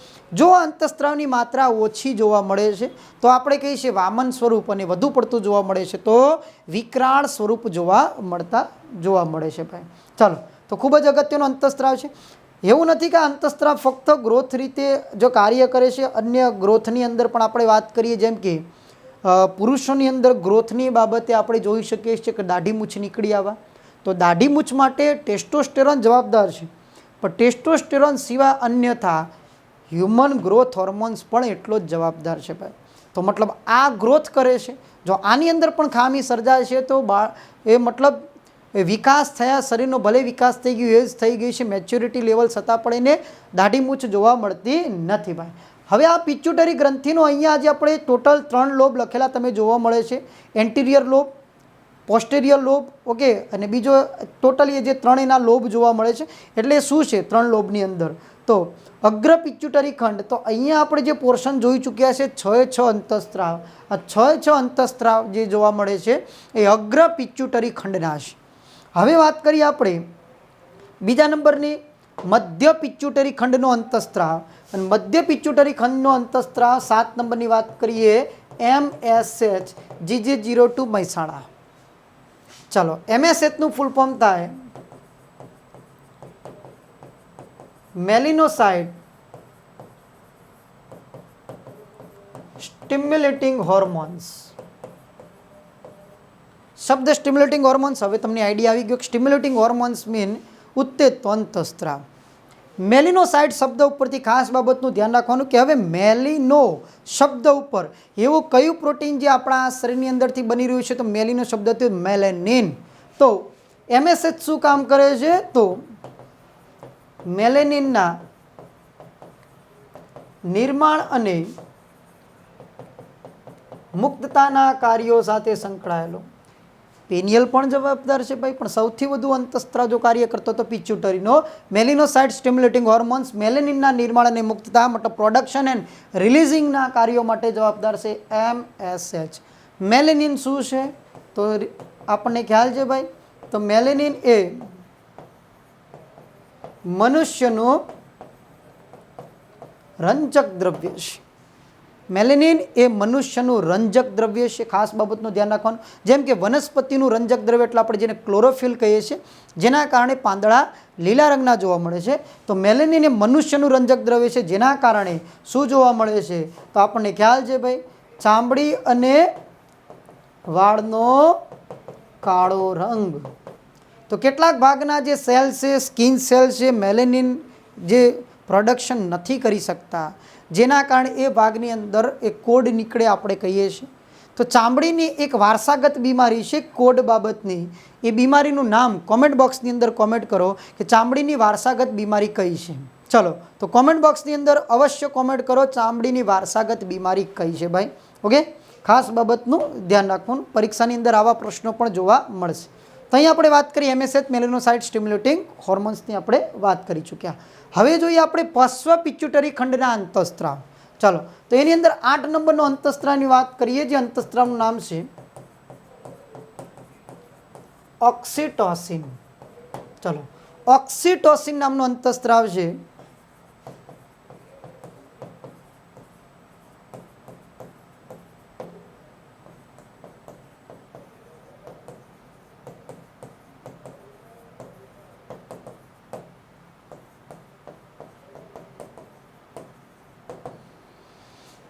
જો અંતઃસ્ત્રાવની માત્રા ઓછી જોવા મળે છે તો આપણે કહીએ છીએ વામન સ્વરૂપ, અને વધુ પડતું જોવા મળે છે તો વિકરાળ સ્વરૂપ જોવા મળે છે ભાઈ. ચાલો, તો ખૂબ જ અગત્યનો અંતઃસ્ત્રાવ છે. એવું નથી કે અંતઃસ્ત્રાવ ફક્ત ગ્રોથ રીતે જો કાર્ય કરે છે, અન્ય ગ્રોથની અંદર પણ આપણે વાત કરીએ, જેમ કે પુરુષોની અંદર ગ્રોથની બાબતે આપણે જોઈ શકીએ છીએ કે દાઢી મૂછ નીકળી આવવા, તો દાઢી મૂછ માટે ટેસ્ટોસ્ટેરોન જવાબદાર છે, પણ ટેસ્ટોસ્ટેરોન સિવાય અન્યથા હ્યુમન ગ્રોથ હોર્મોન્સ પણ એટલો જ જવાબદાર છે ભાઈ. તો મતલબ આ ગ્રોથ કરે છે. જો આની અંદર પણ ખામી સર્જાય છે તો એ મતલબ વિકાસ થયા, શરીરનો ભલે વિકાસ થઈ ગયો, એજ થઈ ગઈ છે, મેચ્યોરિટી લેવલ છતાં પણ એને દાઢી મૂછ જોવા મળતી નથી ભાઈ. હવે આ પિચ્યુટરી ગ્રંથિનો અહીંયા આજે આપણે ટોટલ 3 લોબ લખેલા તમે જોવા મળે છે. એન્ટિરિયર લોબ, પોસ્ટેરિયર લોબ, ઓકે, અને બીજો ટોટલી જે 3 એના લોબ જોવા મળે છે. એટલે શું છે 3 લોબની અંદર? તો અગ્ર પિચ્યુટરી ખંડ, તો અહીંયા આપણે જે પોર્શન જોઈ ચૂક્યા છે 6 અંતઃસ્ત્રાવ. આ 6 અંતઃસ્ત્રાવ જે જોવા મળે છે એ અગ્ર પિચ્યુટરી ખંડના છે. હવે વાત કરીએ આપણે બીજા નંબરની મધ્ય પિચ્યુટરી ખંડનો અંતઃસ્ત્રાવ. અને મધ્ય પિચ્યુટરી ખંડનો અંતઃસ્ત્રાવ 7 નંબરની વાત કરીએ MSH, GG02 મહેસાણા. ચાલો, MSHનું ફૂલ ફોર્મ થાય મેલિનોસાઇટ સ્ટિમ્યુલેટિંગ હોર્મોન્સ. શબ્દ સ્ટિમ્યુલેટિંગ હોર્મોન્સ, હવે તમને આઈડિયા આવી ગયો કે સ્ટિમ્યુલેટિંગ હોર્મોન્સ મીન ઉત્તેજતો અંતઃસ્ત્રાવ. મેલિનોસાઇટ શબ્દ ઉપરથી ખાસ બાબતનું ધ્યાન રાખવાનું કે હવે મેલિનો શબ્દ ઉપર એવું કયું પ્રોટીન જે આપણા શરીરની અંદરથી બની રહ્યું છે, તો મેલિનો શબ્દ તો મેલેનિન. તો MSH શું કામ કરે છે? તો મેલેનિનના નિર્માણ અને મુક્તતાના કાર્યો સાથે સંકળાયેલો. પેનિયલ પણ જવાબદાર છે ભાઈ, પણ સૌથી વધુ અંતઃસ્ત્રાવ જો કાર્ય કરતો તો પિચ્યુટરીનો. મેલિનોસાઇટ સ્ટિમ્યુલેટિંગ હોર્મોન્સ મેલેનિનના નિર્માણ અને મુક્તતા મતલબ પ્રોડક્શન એન્ડ રિલીઝિંગના કાર્યો માટે જવાબદાર છે MSH. મેલેનિન શું છે તો આપણને ખ્યાલ છે ભાઈ, તો મેલેનિન એ મનુષ્યનું રંજક દ્રવ્ય છે. મેલેનિન એ મનુષ્યનું રંજક દ્રવ્ય છે. ખાસ બાબતનું ધ્યાન રાખવાનું, જેમ કે વનસ્પતિનું રંજક દ્રવ્ય એટલે આપણે જેને ક્લોરોફિલ કહીએ છીએ, જેના કારણે પાંદડા લીલા રંગના જોવા મળે છે, તો મેલેનિન એ મનુષ્યનું રંજક દ્રવ્ય છે, જેના કારણે શું જોવા મળે છે તો આપણને ખ્યાલ છે ભાઈ, ચામડી અને વાળનો કાળો રંગ. તો કેટલાક ભાગના જે સેલ છે, સ્કિન સેલ છે, મેલેનિન જે પ્રોડક્શન નથી કરી શકતા, જેના કારણે એ ભાગની અંદર એક કોડ નીકળે આપણે કહીએ છીએ. તો ચામડીની એક વારસાગત બીમારી છે કોડ બાબતની. એ બીમારીનું નામ કોમેન્ટ બોક્સની અંદર કોમેન્ટ કરો કે ચામડીની વારસાગત બીમારી કઈ છે. ચલો, તો કોમેન્ટ બોક્સની અંદર અવશ્ય કોમેન્ટ કરો ચામડીની વારસાગત બીમારી કઈ છે ભાઈ. ઓકે, ખાસ બાબતનું ધ્યાન રાખવાનું, પરીક્ષાની અંદર આવા પ્રશ્નો પણ જોવા મળશે. તો અહીં આપણે વાત કરી MSH મેલેનોસાઇટ સ્ટિમ્યુલેટિંગ હોર્મોન્સની આપણે વાત કરી ચૂક્યા. હવે જોઈએ આપણે પશ્વ પિચ્યુટરી ખંડના અંતઃસ્ત્રાવ. ચાલો, તો એની અંદર 8 નંબરનો અંતઃસ્ત્રાવની વાત કરીએ, જે અંતઃસ્ત્રાવનું નામ છે ઓક્સિટોસિન. ચલો, ઓક્સિટોસિન નામનો અંતઃસ્ત્રાવ છે.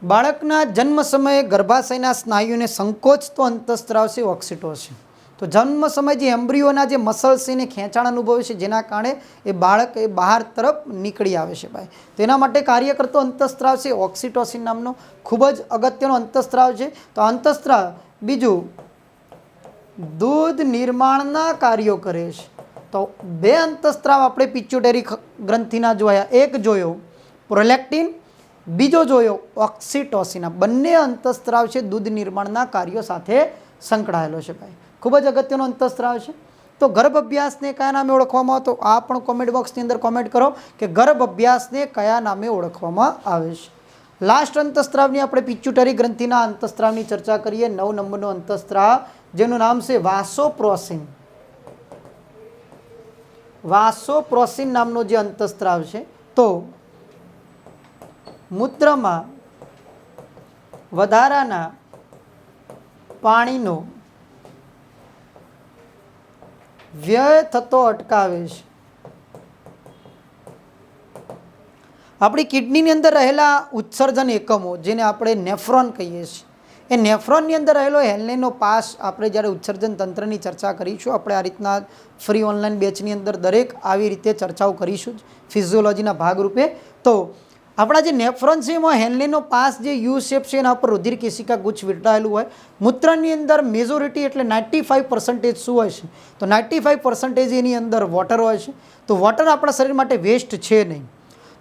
બાળકના જન્મ સમયે ગર્ભાશયના સ્નાયુને સંકોચતો અંતઃસ્ત્રાવ છે ઓક્સિટોસિન. તો જન્મ સમયે જે એમ્બ્રિયોના જે મસલ્સ છે એને ખેંચાણ અનુભવે છે, જેના કારણે એ બાળક એ બહાર તરફ નીકળી આવે છે ભાઈ. તો એના માટે કાર્ય કરતો અંતઃસ્ત્રાવ છે ઓક્સિટોસિન નામનો. ખૂબ જ અગત્યનો અંતઃસ્ત્રાવ છે. તો અંતઃસ્ત્રાવ બીજું દૂધ નિર્માણના કાર્યો કરે છે. તો 2 અંતઃસ્ત્રાવ આપણે પિચ્યુટરી ગ્રંથિના જોયા. એક જોયો પ્રોલેક્ટિન, બીજો જોયો ઓક્સિટોસિન. બંને અંતઃસ્ત્રાવ છે દૂધ નિર્માણના કાર્યો સાથે સંકળાયેલો છે ભાઈ. ખૂબ જ અગત્યનો અંતઃસ્ત્રાવ છે. તો તો ગર્ભ અભ્યાસને કયા નામે ઓળખવામાં આવે? તો આ પણ કોમેન્ટ બોક્સની અંદર કોમેન્ટ કરો કે ગર્ભ અભ્યાસને કયા નામે ઓળખવામાં આવે છે. લાસ્ટ અંતઃસ્ત્રાવની આપણે પિચ્યુટરી ગ્રંથિના અંતઃસ્ત્રાવની ચર્ચા કરીએ. 9 નંબરનો અંતઃસ્ત્રાવ જેનું નામ છે વાસોપ્રોસિન. વાસોપ્રોસિન નામનો જે અંતઃસ્ત્રાવ છે, તો મૂત્રમાં વધારાના પાણીનો વ્યય થતો અટકાવે છે. આપણી કિડનીની અંદર રહેલા ઉત્સર્જન એકમો જેને આપણે નેફ્રોન કહીએ છીએ, એ નેફ્રોનની અંદર રહેલો હેલ્નેનો પાસ આપણે જ્યારે ઉત્સર્જન તંત્રની ચર્ચા કરીશું, આપણે આ રીતના ફ્રી ઓનલાઈન બેચની અંદર દરેક આવી રીતે ચર્ચાઓ કરીશું ફિઝિયોલોજીના ભાગરૂપે. તો આપણા જે નેફ્રોન છે એમાં હેલ્નેનો પાસ જે યુ શેપ છે એના પર રુધિર કેશિકા ગુચ્છ વીંટાયેલું હોય. મૂત્રની અંદર મેજોરિટી એટલે 95% શું હોય છે? તો 95% એની અંદર વોટર હોય છે. તો વોટર આપણા શરીર માટે વેસ્ટ છે નહીં.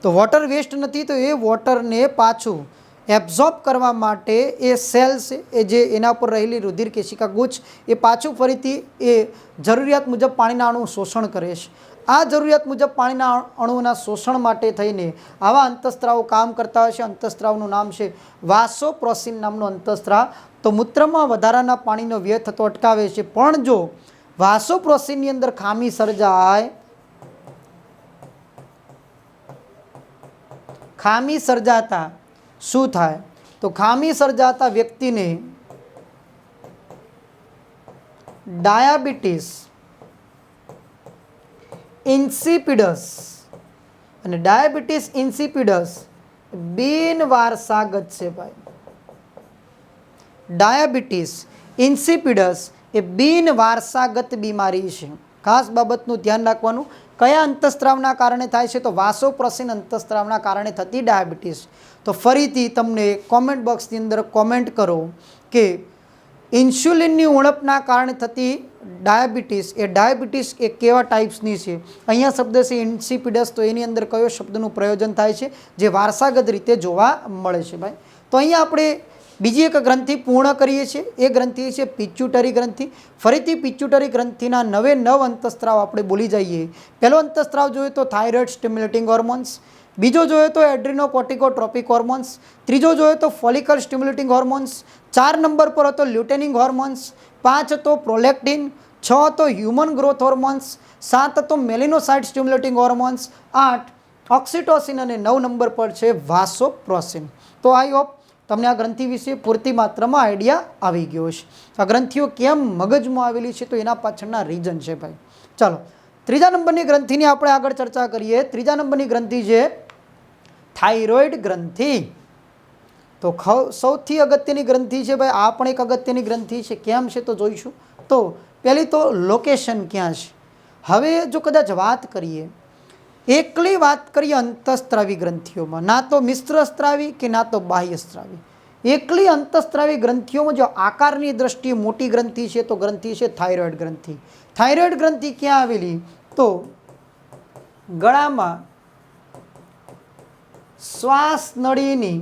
તો વોટર વેસ્ટ નથી, તો એ વોટરને પાછું એબ્ઝોર્બ કરવા માટે એ સેલ્સ એ જે એના પર રહેલી રુધિર કેશિકા ગુચ્છ એ પાછું ફરીથી એ જરૂરિયાત મુજબ પાણીના અણુ શોષણ કરે છે. આ જરૂરિયાત મુજબ પાણીના અણુના શોષણ માટે થઈને આવા અંતઃસ્ત્રાવો કામ કરતા હોય છે. અંતઃસ્ત્રાવનું નામ છે વાસોપ્રોસિન નામનો અંતઃસ્ત્રાવ. તો મૂત્રમાં વધારાના પાણીનો વ્યય થતો અટકાવે છે. પણ જો વાસોપ્રોસિનની અંદર ખામી સર્જાય, ખામી સર્જાતા શું થાય? તો ખામી સર્જાતા વ્યક્તિને ડાયાબિટીસ ઇન્સિપિડસ, અને ડાયાબિટીસ ઇન્સિપિડસ બિનવારસાગત છે ભાઈ. ડાયાબિટીસ ઇન્સિપિડસ એ બિનવારસાગત બીમારી છે. ખાસ બાબતનું ધ્યાન રાખવાનું. કયા અંતઃસ્ત્રાવના કારણે થાય છે? તો વાસોપ્રોસિન અંતઃસ્ત્રાવના કારણે થતી ડાયાબિટીસ. તો ફરીથી તમને કોમેન્ટ બોક્સની અંદર કોમેન્ટ કરો કે ઇન્સ્યુલિનની ઉણપના કારણે થતી ડાયાબિટીસ એ કેવા ટાઈપ્સની છે? અહીંયા શબ્દ છે ઇન્સિપિડસ, તો એની અંદર કયો શબ્દનું પ્રયોજન થાય છે જે વારસાગત રીતે જોવા મળે છે ભાઈ? તો અહીંયા આપણે બીજી એક ગ્રંથિ પૂર્ણ કરીએ છીએ. એ ગ્રંથિ છે પિચ્યુટરી ગ્રંથિ. ફરીથી પિચ્યુટરી ગ્રંથિના 9 અંતઃસ્ત્રાવ આપણે બોલી જઈએ. પહેલો અંતઃસ્ત્રાવ જોઈએ તો થાઇરોઇડ સ્ટિમ્યુલેટિંગ હોર્મોન્સ, બીજો જોઈએ તો એડ્રિનોકોર્ટિકોટ્રોપિક હોર્મોન્સ, ત્રીજો જોઈએ તો ફોલિકલ સ્ટિમ્યુલેટિંગ હોર્મોન્સ, 4 નંબર પર હતો લ્યુટેનિંગ હોર્મોન્સ, 5 હતો પ્રોલેક્ટિન, 6 હતો હ્યુમન ગ્રોથ હોર્મોન્સ, 7 હતો મેલિનોસાઇટ સ્ટિમ્યુલેટિંગ હોર્મોન્સ, 8 ઓક્સિટોસિન અને 9 નંબર પર છે વાસોપ્રોસિન. તો આઈ હોપ તમને આ ગ્રંથિ વિશે પૂરતી માત્રામાં આઈડિયા આવી ગયો છે. આ ગ્રંથિઓ કેમ મગજમાં આવેલી છે તો એના પાછળના રીઝન છે ભાઈ. ચાલો ત્રીજા નંબરની ગ્રંથિની આપણે આગળ ચર્ચા કરીએ. ત્રીજા નંબરની ગ્રંથિ છે થાઇરોઇડ ગ્રંથિ. તો સૌથી અગત્યની ગ્રંથિ છે ભાઈ. આ પણ એક અગત્યની ગ્રંથિ છે. કેમ છે તો જોઈશું. તો પહેલી તો લોકેશન ક્યાં છે. હવે જો કદાચ વાત કરીએ, એકલી વાત કરીએ અંતઃસ્ત્રાવી ગ્રંથિઓમાં, ના તો મિશ્રસ્ત્રાવી કે ના તો બાહ્યસ્ત્રાવી, એકલી અંતઃસ્ત્રાવી ગ્રંથિઓમાં જો આકારની દ્રષ્ટિએ મોટી ગ્રંથિ છે તો ગ્રંથિ છે થાઇરોઇડ ગ્રંથિ. થાઇરોઇડ ગ્રંથિ ક્યાં આવેલી? તો ગળામાં શ્વાસ નળીની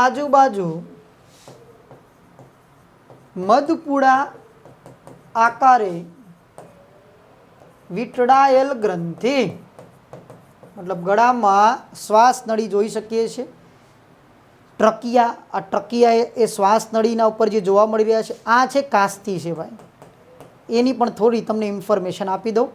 આજુબાજુ મધપુડા આકારે વીંટળાયેલ ગ્રંથિ. મતલબ ગળામાં શ્વાસ નળી જોઈ શકીએ છીએ. ટ્રકિયા, આ ટ્રકિયા એ શ્વાસ નળીના ઉપર જે જોવા મળી રહ્યા છે આ છે કાસ્તી છે ભાઈ. એની પણ થોડી તમને ઇન્ફોર્મેશન આપી દઉં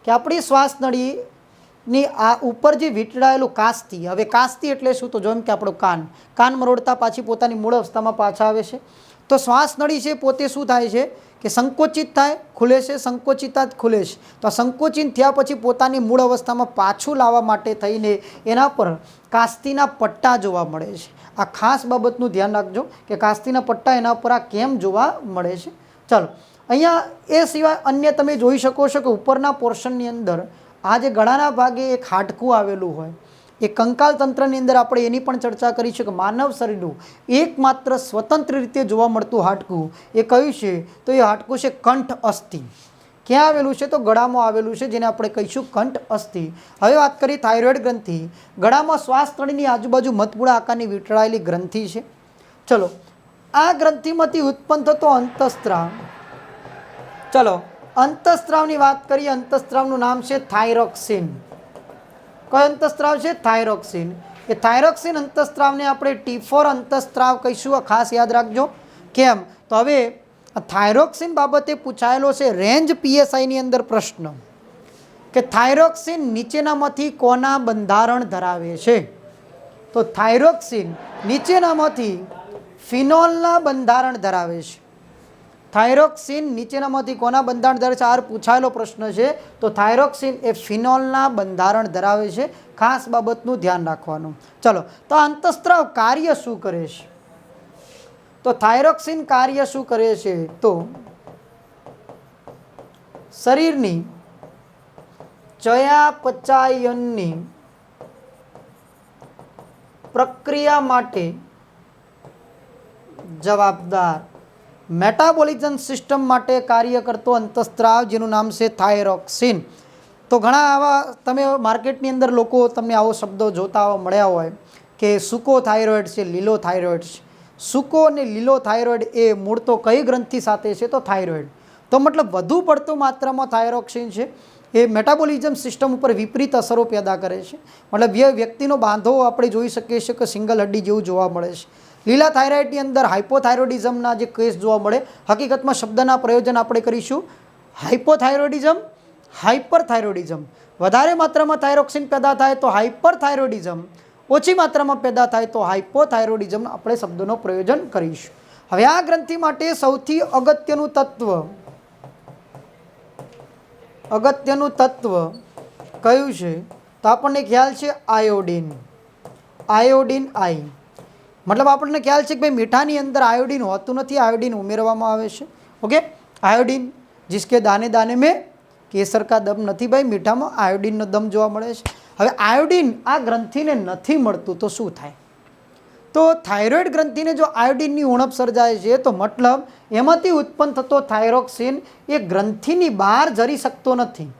કે આપણી શ્વાસ નળીની આ ઉપર જે વીંટળાયેલું કાસ્તી, હવે કાસ્તી એટલે શું? તો જેમ કે આપણું કાન મરોડતા પાછી પોતાની મૂળ અવસ્થામાં પાછા આવે છે. તો શ્વાસ નળી છે પોતે શું થાય છે કે સંકોચિત થાય, ખુલે છે, સંકોચિતા જ ખુલે છે. તો આ સંકોચિત થયા પછી પોતાની મૂળ અવસ્થામાં પાછું લાવવા માટે થઈને એના પર કાસ્તીના પટ્ટા જોવા મળે છે. આ ખાસ બાબતનું ધ્યાન રાખજો કે કાસ્તીના પટ્ટા એના પર આ કેમ જોવા મળે છે. ચાલો અહીંયા એ સિવાય અન્ય તમે જોઈ શકો છો કે ઉપરના પોર્શનની અંદર આ જે ગળાના ભાગે એક હાડકું આવેલું હોય, એ કંકાલ તંત્રની અંદર આપણે એની પણ ચર્ચા કરી છે કે માનવ શરીરનું એકમાત્ર સ્વતંત્ર રીતે જોવા મળતું હાડકું એ કયું છે? તો એ હાડકું છે કંઠ અસ્થિ. ક્યાં આવેલું છે? તો ગળામાં આવેલું છે, જેને આપણે કહીશું કંઠ અસ્થિ. હવે વાત કરીએ થાઇરોઇડ ગ્રંથિ. ગળામાં શ્વાસ નળીની આજુબાજુ મધપુડા આકારની વીંટળાયેલી ગ્રંથિ છે. ચલો આ ગ્રંથિમાંથી ઉત્પન્ન થતો અંતઃસ્ત્રાવ, ચલો અંતઃસ્ત્રાવની વાત કરીએ. અંતઃસ્ત્રાવનું નામ છે થાઇરોક્સિન. કયો અંતઃસ્ત્રાવ છે? થાઇરોક્સિન. એ થાઇરોક્સિન અંતઃસ્ત્રાવને આપણે T4 અંતઃસ્ત્રાવ કહીશું. ખાસ યાદ રાખજો. કેમ? તો હવે થાઇરોક્સિન બાબતે પૂછાયેલો છે રેન્જ PSIની અંદર પ્રશ્ન કે થાઇરોક્સિન નીચેનામાંથી કોના બંધારણ ધરાવે છે? તો થાઇરોક્સિન નીચેનામાંથી ફિનોલના બંધારણ ધરાવે છે. થાઇરોક્સિન નીચેનામાંથી કોના બંધારણ ધરાવે છે? આ પૂછાયેલો પ્રશ્ન છે. તો થાઇરોક્સિન એ ફિનોલના બંધારણ ધરાવે છે. ખાસ બાબતનું ધ્યાન રાખવાનું. ચલો, તો અંતઃસ્ત્રાવ કાર્ય શું કરે છે? તો થાઇરોક્સિન કાર્ય શું કરે છે? તો શરીરની ચયાપચયની પ્રક્રિયા માટે જવાબદાર મેટાબોલિઝમ સિસ્ટમ માટે કાર્ય કરતો અંતઃસ્ત્રાવ જેનું નામ છે થાઇરોક્સિન. તો ઘણા આવા તમે માર્કેટની અંદર લોકો તમને આવો શબ્દો જોતા મળ્યા હોય કે સૂકો થાઇરોઇડ છે, લીલો થાઇરોઇડ છે. સૂકો અને લીલો થાઇરોઇડ એ મૂળ તો કઈ ગ્રંથિ સાથે છે? તો થાઇરોઇડ. તો મતલબ વધુ પડતું માત્રામાં થાઇરોક્સિન છે એ મેટાબોલિઝમ સિસ્ટમ ઉપર વિપરીત અસરો પેદા કરે છે. મતલબ વ્યક્તિનો બાંધો આપણે જોઈ શકીએ છીએ કે સિંગલ હડ્ડી જેવું જોવા મળે છે. લીલા થાઇરોઇડની અંદર હાઇપોથાઇરોઇડિઝમના જે કેસ જોવા મળે. હકીકતમાં શબ્દના પ્રયોજન આપણે કરીશું હાઇપોથાઇરોઇડિઝમ, હાઇપરથાઇરોઇડિઝમ. વધારે માત્રામાં થાઇરોક્સિન પેદા થાય તો હાઇપરથાઇરોઇડિઝમ, ઓછી માત્રામાં પેદા થાય તો હાઇપોથાઇરોઇડિઝમ આપણે શબ્દનો પ્રયોજન કરીશું. હવે આ ગ્રંથિ માટે સૌથી અગત્યનું તત્વ કયું છે? તો આપણને ખ્યાલ છે આયોડિન. આયોડિન આઈ મતલબ આપણને ખ્યાલ છે કે ભાઈ મીઠાની અંદર આયોડિન હોતું નથી, આયોડિન ઉમેરવામાં આવે છે. ઓકે, આયોડિન जिसके दाने दाने में केसर का दम નથી. ભાઈ મીઠામાં આયોડિનનો દમ જોવા મળે છે. હવે આયોડિન આ ગ્રંથિને નથી મળતું તો શું થાય? તો થાઇરોઇડ ગ્રંથિને જો આયોડિનની ઉણપ સર્જાય છે તો મતલબ એમાંથી ઉત્પન્ન થતો થાઇરોક્સિન એ ગ્રંથિની બહાર જરી શકતો નથી.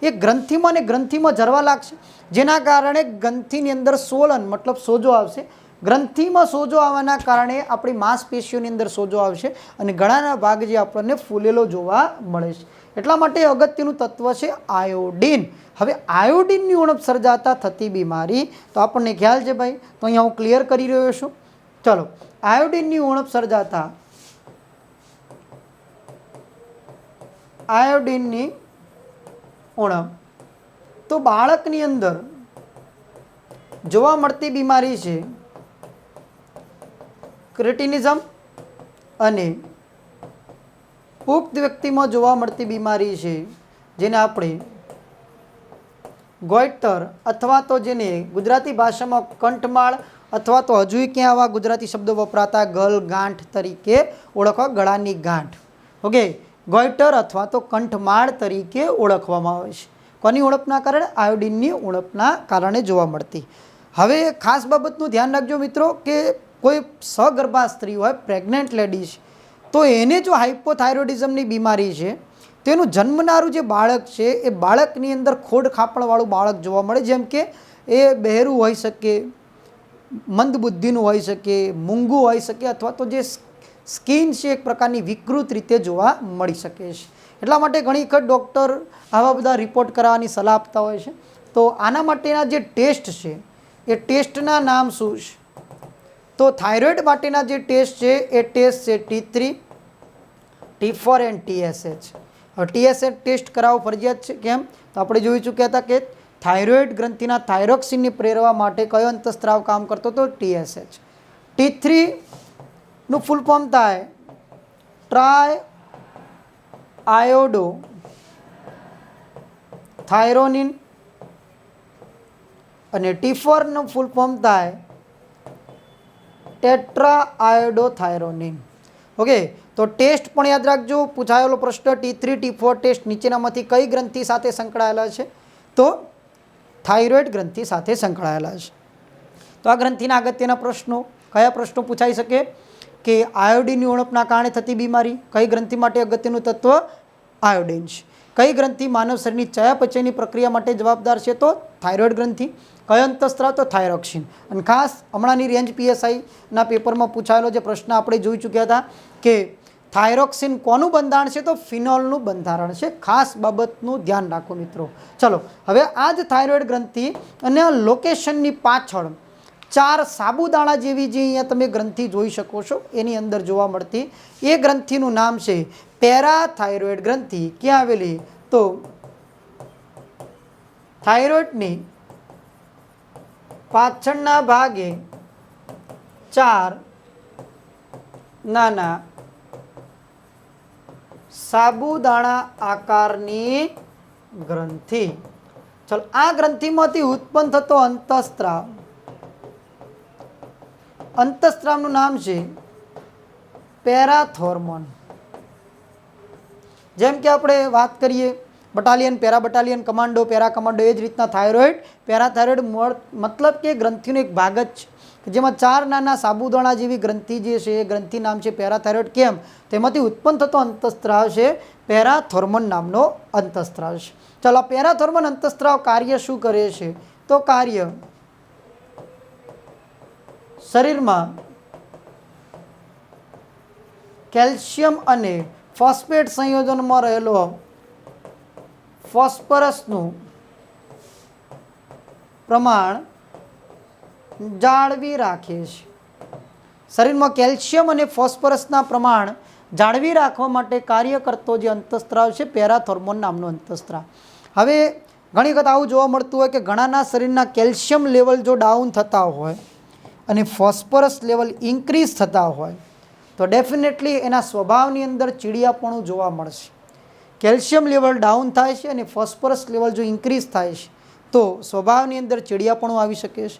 એ ગ્રંથિમાં ને ગ્રંથિમાં જરવા લાગશે, જેના કારણે ગ્રંથિની અંદર સોલન મતલબ સોજો આવશે. ગ્રંથિમાં સોજો આવવાના કારણે આપણી માંસપેશીઓની અંદર સોજો આવશે અને ગળાના ભાગ જે આપણને ફૂલેલો જોવા મળે છે. એટલા માટે અગત્યનું તત્વ છે આયોડિન. હવે આયોડિનની ઉણપ સર્જાતા થતી બીમારી તો આપણને ખ્યાલ છે ભાઈ, તો અહીંયા હું ક્લિયર કરી રહ્યો છું. ચલો, આયોડિનની ઉણપ સર્જાતા આયોડિનની ઉણપ તો બાળકની અંદર જોવા મળતી બીમારી છે ક્રેટિનિઝમ અને પુખ્ત વ્યક્તિમાં જોવા મળતી બીમારી છે જેને આપણે ગોઈટર અથવા તો જેને ગુજરાતી ભાષામાં કંઠમાળ અથવા તો હજુ ક્યાં આવા ગુજરાતી શબ્દો વપરાતા ગલ ગાંઠ તરીકે ઓળખવા, ગળાની ગાંઠ. ઓકે, ગોઈટર અથવા તો કંઠમાળ તરીકે ઓળખવામાં આવે છે. કોની ઉણપના કારણે? આયોડિનની ઉણપના કારણે જોવા મળતી. હવે ખાસ બાબતનું ધ્યાન રાખજો મિત્રો કે કોઈ સગર્ભા સ્ત્રી હોય, પ્રેગ્નન્ટ લેડીઝ, તો એને જો હાઇપોથાઇરોઇડિઝમની બીમારી છે તેનું જન્મનારું જે બાળક છે એ બાળકની અંદર ખોડ ખાપણવાળું બાળક જોવા મળે. જેમ કે એ બહેરું હોઈ શકે, મંદબુદ્ધિનું હોઈ શકે, મૂંગું હોઈ શકે અથવા તો જે સ્કિન છે એક પ્રકારની વિકૃત રીતે જોવા મળી શકે છે. એટલા માટે ઘણી વખત ડૉક્ટર આવા બધા રિપોર્ટ કરાવવાની સલાહ આપતા હોય છે. તો આના માટેના જે ટેસ્ટ છે એ ટેસ્ટના નામ શું છે? તો થાઇરોઇડ માટેના જે ટેસ્ટ છે એ ટેસ્ટ છે T3, T4 એન્ડ TSH. હવે TSH ટેસ્ટ કરાવવો ફરજિયાત છે. કેમ? તો આપણે જોઈ ચૂક્યા હતા કે થાઇરોઇડ ગ્રંથિના થાઇરોક્સિનને પ્રેરવા માટે કયો અંતઃસ્ત્રાવ કામ કરતો હતો? TSH. T3 નું ફૂલ ફોર્મ થાય ટ્રાય આયોડો થાઇરોનિન અને T4 નું ફૂલ ફોર્મ થાય ટેટ્રા આયોડોથાઇરોનિન. ઓકે, તો ટેસ્ટ પણ યાદ રાખજો. પૂછાયેલો પ્રશ્ન T3, T4 ટેસ્ટ નીચેનામાંથી કઈ ગ્રંથિ સાથે સંકળાયેલા છે? તો થાઇરોઇડ ગ્રંથિ સાથે સંકળાયેલા છે. તો આ ગ્રંથિના અગત્યના પ્રશ્નો કયા પ્રશ્નો પૂછાઈ શકે કે આયોડિનની ઉણપના કારણે થતી બીમારી કઈ ગ્રંથિ માટે અગત્યનું તત્વ? આયોડિન છે. કઈ ગ્રંથિ માનવ શરીરની ચયાપચયની પ્રક્રિયા માટે જવાબદાર છે? તો થાઇરોઇડ ગ્રંથિ. કયો અંતઃસ્ત્રાવ? તો થાઇરોક્સિન. અને ખાસ હમણાંની રેન્જ PSIના પેપરમાં પૂછાયેલો જે પ્રશ્ન આપણે જોઈ ચૂક્યા હતા કે થાઇરોક્સિન કોનું બંધારણ છે? તો ફિનોલનું બંધારણ છે. ખાસ બાબતનું ધ્યાન રાખો મિત્રો. ચલો હવે આ જ થાઇરોઇડ ગ્રંથિ અને લોકેશનની પાછળ 4 સાબુદાણા જેવી જે અહીંયા તમે ગ્રંથિ જોઈ શકો છો એની અંદર જોવા મળતી એ ગ્રંથિનું નામ છે પેરાથાઇરોઇડ ગ્રંથિ. ક્યાં આવેલી? તો થાઇરોઇડની પાછળના ભાગે 4 નાના સાબુદાણા આકારની ગ્રંથિ. ચલો આ ગ્રંથિમાંથી ઉત્પન્ન થતો અંતઃસ્ત્રાવ, અંતઃસ્ત્રાવનું નામ છે પેરાથોર્મોન. જેમ કે આપણે વાત કરીએ battalion, para battalion, commando, para commando, એ જ રીતના થાઇરોઇડ, પેરાથાઇરોઇડ મતલબ કે ગ્રંથિનો એક ભાગ જ છે જેમાં 4 નાના સાબુદાણા જેવી ગ્રંથિ જે છે એ ગ્રંથિ નામ છે પેરાથાઇરોઇડ. કેમ? તેમાંથી ઉત્પન્ન થતો અંતઃસ્ત્રાવ છે પેરાથોર્મોન નામનો અંતઃસ્ત્રાવ છે. ચાલો આ પેરાથોર્મોન અંતઃસ્ત્રાવ કાર્ય શું કરે છે? તો કાર્ય શરીરમાં કેલ્શિયમ અને ફોસ્ફેટ સંયોજનમાં રહેલો ફોસ્ફરસનું પ્રમાણ જાળવી રાખે છે. શરીરમાં કેલ્શિયમ અને ફોસ્ફરસના પ્રમાણ જાળવી રાખવા માટે કાર્ય કરતો જે અંતઃસ્ત્રાવ છે પેરાથોર્મોન નામનો અંતઃસ્ત્રાવ. હવે ઘણી વખત આવું જોવા મળતું હોય કે ઘણાના શરીરના કેલ્શિયમ લેવલ જો ડાઉન થતા હોય અને ફોસ્ફરસ લેવલ ઇન્ક્રીઝ થતા હોય તો ડેફિનેટલી એના સ્વભાવની અંદર ચીડિયાપણું જોવા મળશે. કેલ્શિયમ લેવલ ડાઉન થાય છે અને ફોસ્ફરસ લેવલ જો ઇન્ક્રીઝ થાય છે તો સ્વભાવની અંદર ચીડિયાપણું આવી શકે છે.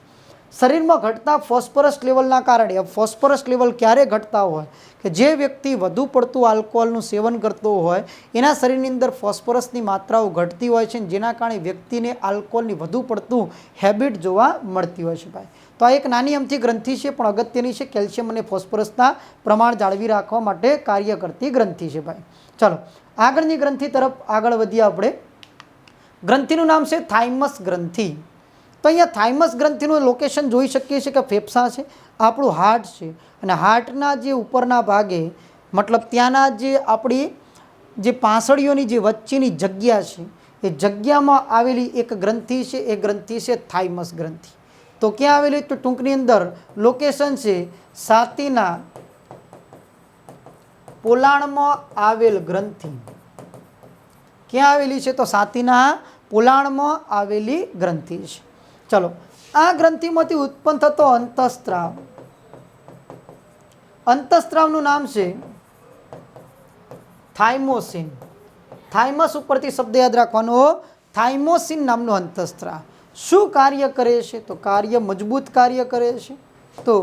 શરીરમાં ઘટતા ફોસ્ફરસ લેવલના કારણે, ફોસ્ફરસ લેવલ ક્યારે ઘટતા હોય કે જે વ્યક્તિ વધુ પડતું આલ્કોહોલનું સેવન કરતો હોય એના શરીરની અંદર ફોસ્ફરસની માત્રાઓ ઘટતી હોય છે, જેના કારણે વ્યક્તિને આલ્કોહોલની વધુ પડતું હેબિટ જોવા મળતી હોય છે. ભાઈ તો આ એક નાની અમથી ગ્રંથિ છે પણ અગત્યની છે. કેલ્શિયમ અને ફોસ્ફરસના પ્રમાણ જાળવી રાખવા માટે કાર્ય કરતી ગ્રંથિ છે. ભાઈ ચલો આગળની ગ્રંથિ તરફ આગળ વધીએ આપણે. ગ્રંથિનું નામ છે થાઇમસ ગ્રંથિ. તો અહીંયા થાઇમસ ગ્રંથિનું લોકેશન જોઈ શકીએ છીએ કે ફેફસા છે, આપણું હાર્ટ છે અને હાર્ટના જે ઉપરના ભાગે મતલબ ત્યાંના જે આપણી જે પાંસળીઓની જે વચ્ચેની જગ્યા છે એ જગ્યામાં આવેલી એક ગ્રંથિ છે. એ ગ્રંથિ છે થાઇમસ ગ્રંથિ. તો ક્યાં આવેલી? તો ટૂંકની અંદર લોકેશન છે છાતીના પોલાણમાં આવેલ ગ્રંથિ. ક્યાં આવેલી છે? તો છાતીના પોલાણમાં આવેલી ગ્રંથિ છે. ચલો આ ગ્રંથિમાંથી ઉત્પન્ન થતો અંતઃસ્ત્રાવ, અંતઃસ્ત્રાવનું નામ છે થાઇમોસિન. થાઇમસ ઉપરથી શબ્દ યાદ રાખવાનો, થાઇમોસિન નામનો અંતઃસ્ત્રાવ. શું કાર્ય કરે છે? તો કાર્ય મજબૂત કાર્ય કરે છે. તો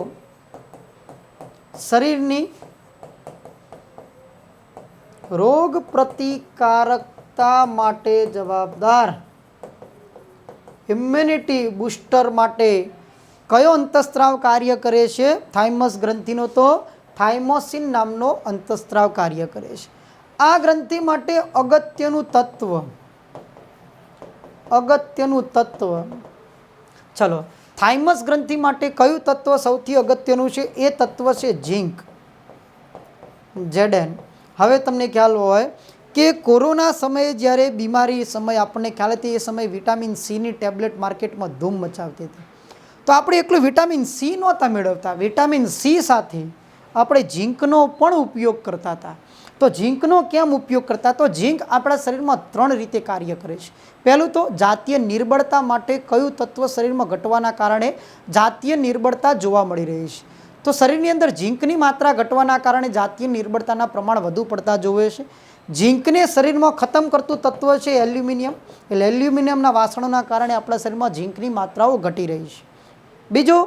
શરીરની રોગ પ્રતિકારકતા માટે જવાબદાર, ઇમ્યુનિટી બૂસ્ટર માટે કયો અંતઃસ્ત્રાવ કાર્ય કરે છે? થાઇમસ ગ્રંથિનો તો થાઇમોસિન નામનો અંતઃસ્ત્રાવ કાર્ય કરે છે. આ ગ્રંથિ માટે અગત્યનું તત્વ ચલો થાઇમસ ગ્રંથિ માટે કયું તત્વ સૌથી અગત્યનું છે? એ તત્વ છે ઝીંક, Zn. હવે તમને ખ્યાલ હોય કે કોરોના સમયે જ્યારે બીમારી સમય આપણને ખ્યાલ હતી એ સમયે વિટામિન સીની ટેબ્લેટ માર્કેટમાં ધૂમ મચાવતી હતી. તો આપણે એકલું વિટામિન સી નહોતા મેળવતા, વિટામિન સી સાથે આપણે ઝીંકનો પણ ઉપયોગ કરતા હતા. તો ઝીંકનો કેમ ઉપયોગ કરતા? તો ઝીંક આપણા શરીરમાં 3 રીતે કાર્ય કરે છે. પહેલું તો જાતીય નિર્બળતા માટે કયું તત્વ શરીરમાં ઘટવાના કારણે જાતીય નિર્બળતા જોવા મળી રહી છે? તો શરીરની અંદર ઝીંકની માત્રા ઘટવાના કારણે જાતીય નિર્બળતાના પ્રમાણ વધુ પડતા જોવે છે. ઝીંકને શરીરમાં ખતમ કરતું તત્વ છે એલ્યુમિનિયમ. એટલે એલ્યુમિનિયમના વાસણોના કારણે આપણા શરીરમાં ઝીંકની માત્રાઓ ઘટી રહી છે. બીજું,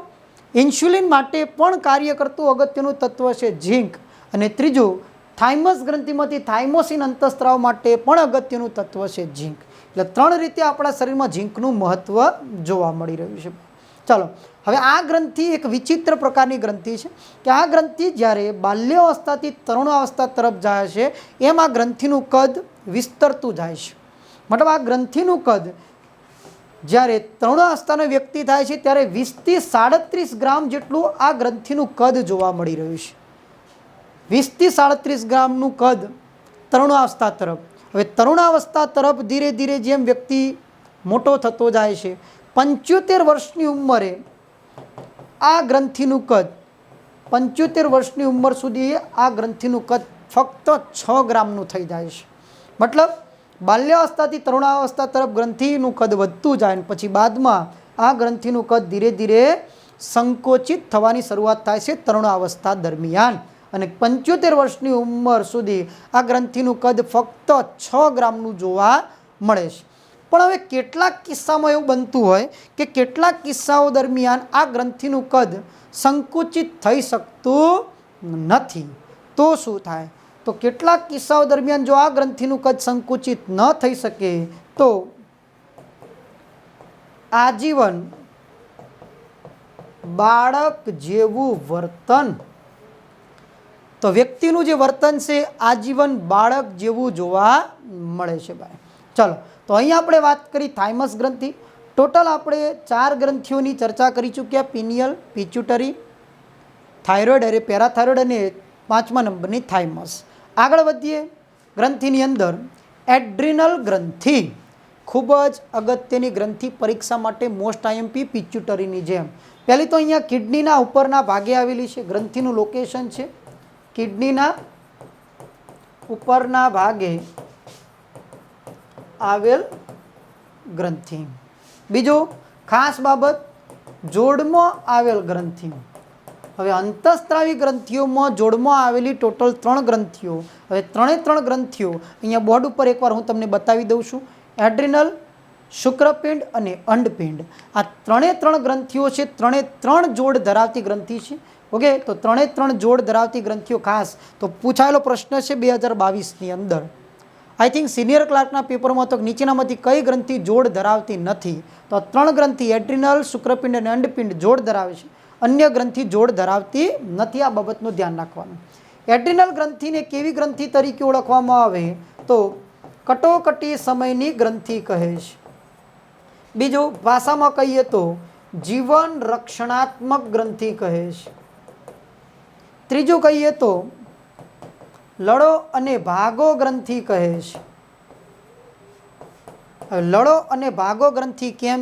ઇન્સ્યુલિન માટે પણ કાર્ય કરતું અગત્યનું તત્વ છે ઝીંક. અને ત્રીજું, થાઇમસ ગ્રંથિમાંથી થાઇમોસિન અંતઃસ્ત્રાવ માટે પણ અગત્યનું તત્વ છે ઝીંક. એટલે 3 રીતે આપણા શરીરમાં ઝીંકનું મહત્વ જોવા મળી રહ્યું છે. ચાલો, હવે આ ગ્રંથિ એક વિચિત્ર પ્રકારની ગ્રંથિ છે કે આ ગ્રંથિ જ્યારે બાલ્યાવસ્થાથી તરુણાવસ્થા તરફ જાય છે એમ આ ગ્રંથિનું કદ વિસ્તરતું જાય છે. મતલબ આ ગ્રંથિનું કદ જ્યારે તરુણાવસ્થાનો વ્યક્તિ થાય છે ત્યારે 20 થી 37 ગ્રામ જેટલું આ ગ્રંથિનું કદ જોવા મળી રહ્યું છે. 20 થી 37 ગ્રામનું કદ તરુણાવસ્થા તરફ. હવે તરુણાવસ્થા તરફ ધીરે ધીરે જેમ વ્યક્તિ મોટો થતો જાય છે, 75 વર્ષની ઉંમરે આ ગ્રંથિનું કદ 75 વર્ષની ઉંમર સુધી આ ગ્રંથિનું કદ ફક્ત 6 ગ્રામનું થઈ જાય છે. મતલબ બાલ્યાવસ્થાથી તરુણાવસ્થા તરફ ગ્રંથિનું કદ વધતું જાય, પછી બાદમાં આ ગ્રંથિનું કદ ધીરે ધીરે સંકોચિત થવાની શરૂઆત થાય છે તરુણાવસ્થા દરમિયાન, અને 75 વર્ષની ઉંમર સુધી આ ગ્રંથિનું કદ ફક્ત 6 ગ્રામનું જોવા મળે છે. પણ હવે કેટલાક કિસ્સામાં એવું બનતું હોય કે કેટલાક કિસ્સાઓ દરમિયાન આ ગ્રંથિનું કદ સંકુચિત થઈ શકતું નથી. તો શું થાય? તો કેટલાક કિસ્સાઓ દરમિયાન જો આ ગ્રંથિનું કદ સંકુચિત ન થઈ શકે તો આજીવન બાળક જેવું વર્તન, તો વ્યક્તિનું જે વર્તન છે આજીવન બાળક જેવું જોવા મળે છે ભાઈ. ચાલો, તો અહીંયા આપણે વાત કરી થાઇમસ ગ્રંથિ. ટોટલ આપણે 4 ગ્રંથિઓની ચર્ચા કરી ચૂક્યા: પિનિયલ, પિચ્યુટરી, થાઇરોઇડ અને પેરાથાઇરોઇડ, અને 5મા નંબરની થાઇમસ. આગળ વધીએ. ગ્રંથિની અંદર એડ્રિનલ ગ્રંથિ ખૂબ જ અગત્યની ગ્રંથિ, પરીક્ષા માટે મોસ્ટ આઈએમપી પિચ્યુટરીની જેમ. પહેલી તો અહીંયા કિડનીના ઉપરના ભાગે આવેલી છે, ગ્રંથિનું લોકેશન છે કિડનીના ઉપરના ભાગે આવેલ ગ્રંથિ. બીજું ખાસ બાબત, જોડમાં આવેલ ગ્રંથિ. હવે અંતઃસ્ત્રાવી ગ્રંથિઓમાં જોડમાં આવેલી ટોટલ 3 ગ્રંથિઓ. હવે 3 ગ્રંથિઓ અહીંયા બોર્ડ ઉપર એકવાર હું તમને બતાવી દઉં છું. એડ્રિનલ, શુક્રપિંડ અને અંડપિંડ, આ 3 ગ્રંથિઓ છે. 3 જોડ ધરાવતી ગ્રંથિ છે. ઓકે, તો 3 જોડ ધરાવતી ગ્રંથિઓ ખાસ તો પૂછાયેલો પ્રશ્ન છે 2022ની અંદર. આઈ થિંક સિનિયર ક્લાર્કના પેપરમાં તો નીચેનામાંથી કઈ ગ્રંથિ જોડ ધરાવતી નથી? તો 3 ગ્રંથિ એડ્રિનલ, શુક્રપિંડ અને અંડપિંડ જોડ ધરાવે છે, અન્ય ગ્રંથિ જોડ ધરાવતી નથી. આ બાબતનું ધ્યાન રાખવાનું. એડ્રિનલ ગ્રંથિને કેવી ગ્રંથિ તરીકે ઓળખવામાં આવે? તો કટોકટી સમયની ગ્રંથિ કહે છે. બીજું ભાષામાં કહીએ તો જીવન રક્ષણાત્મક ગ્રંથિ કહે છે. ત્રીજું કહીએ તો લડો અને ભાગો ગ્રંથિ કહે છે. લડો અને ભાગો ગ્રંથિ કેમ?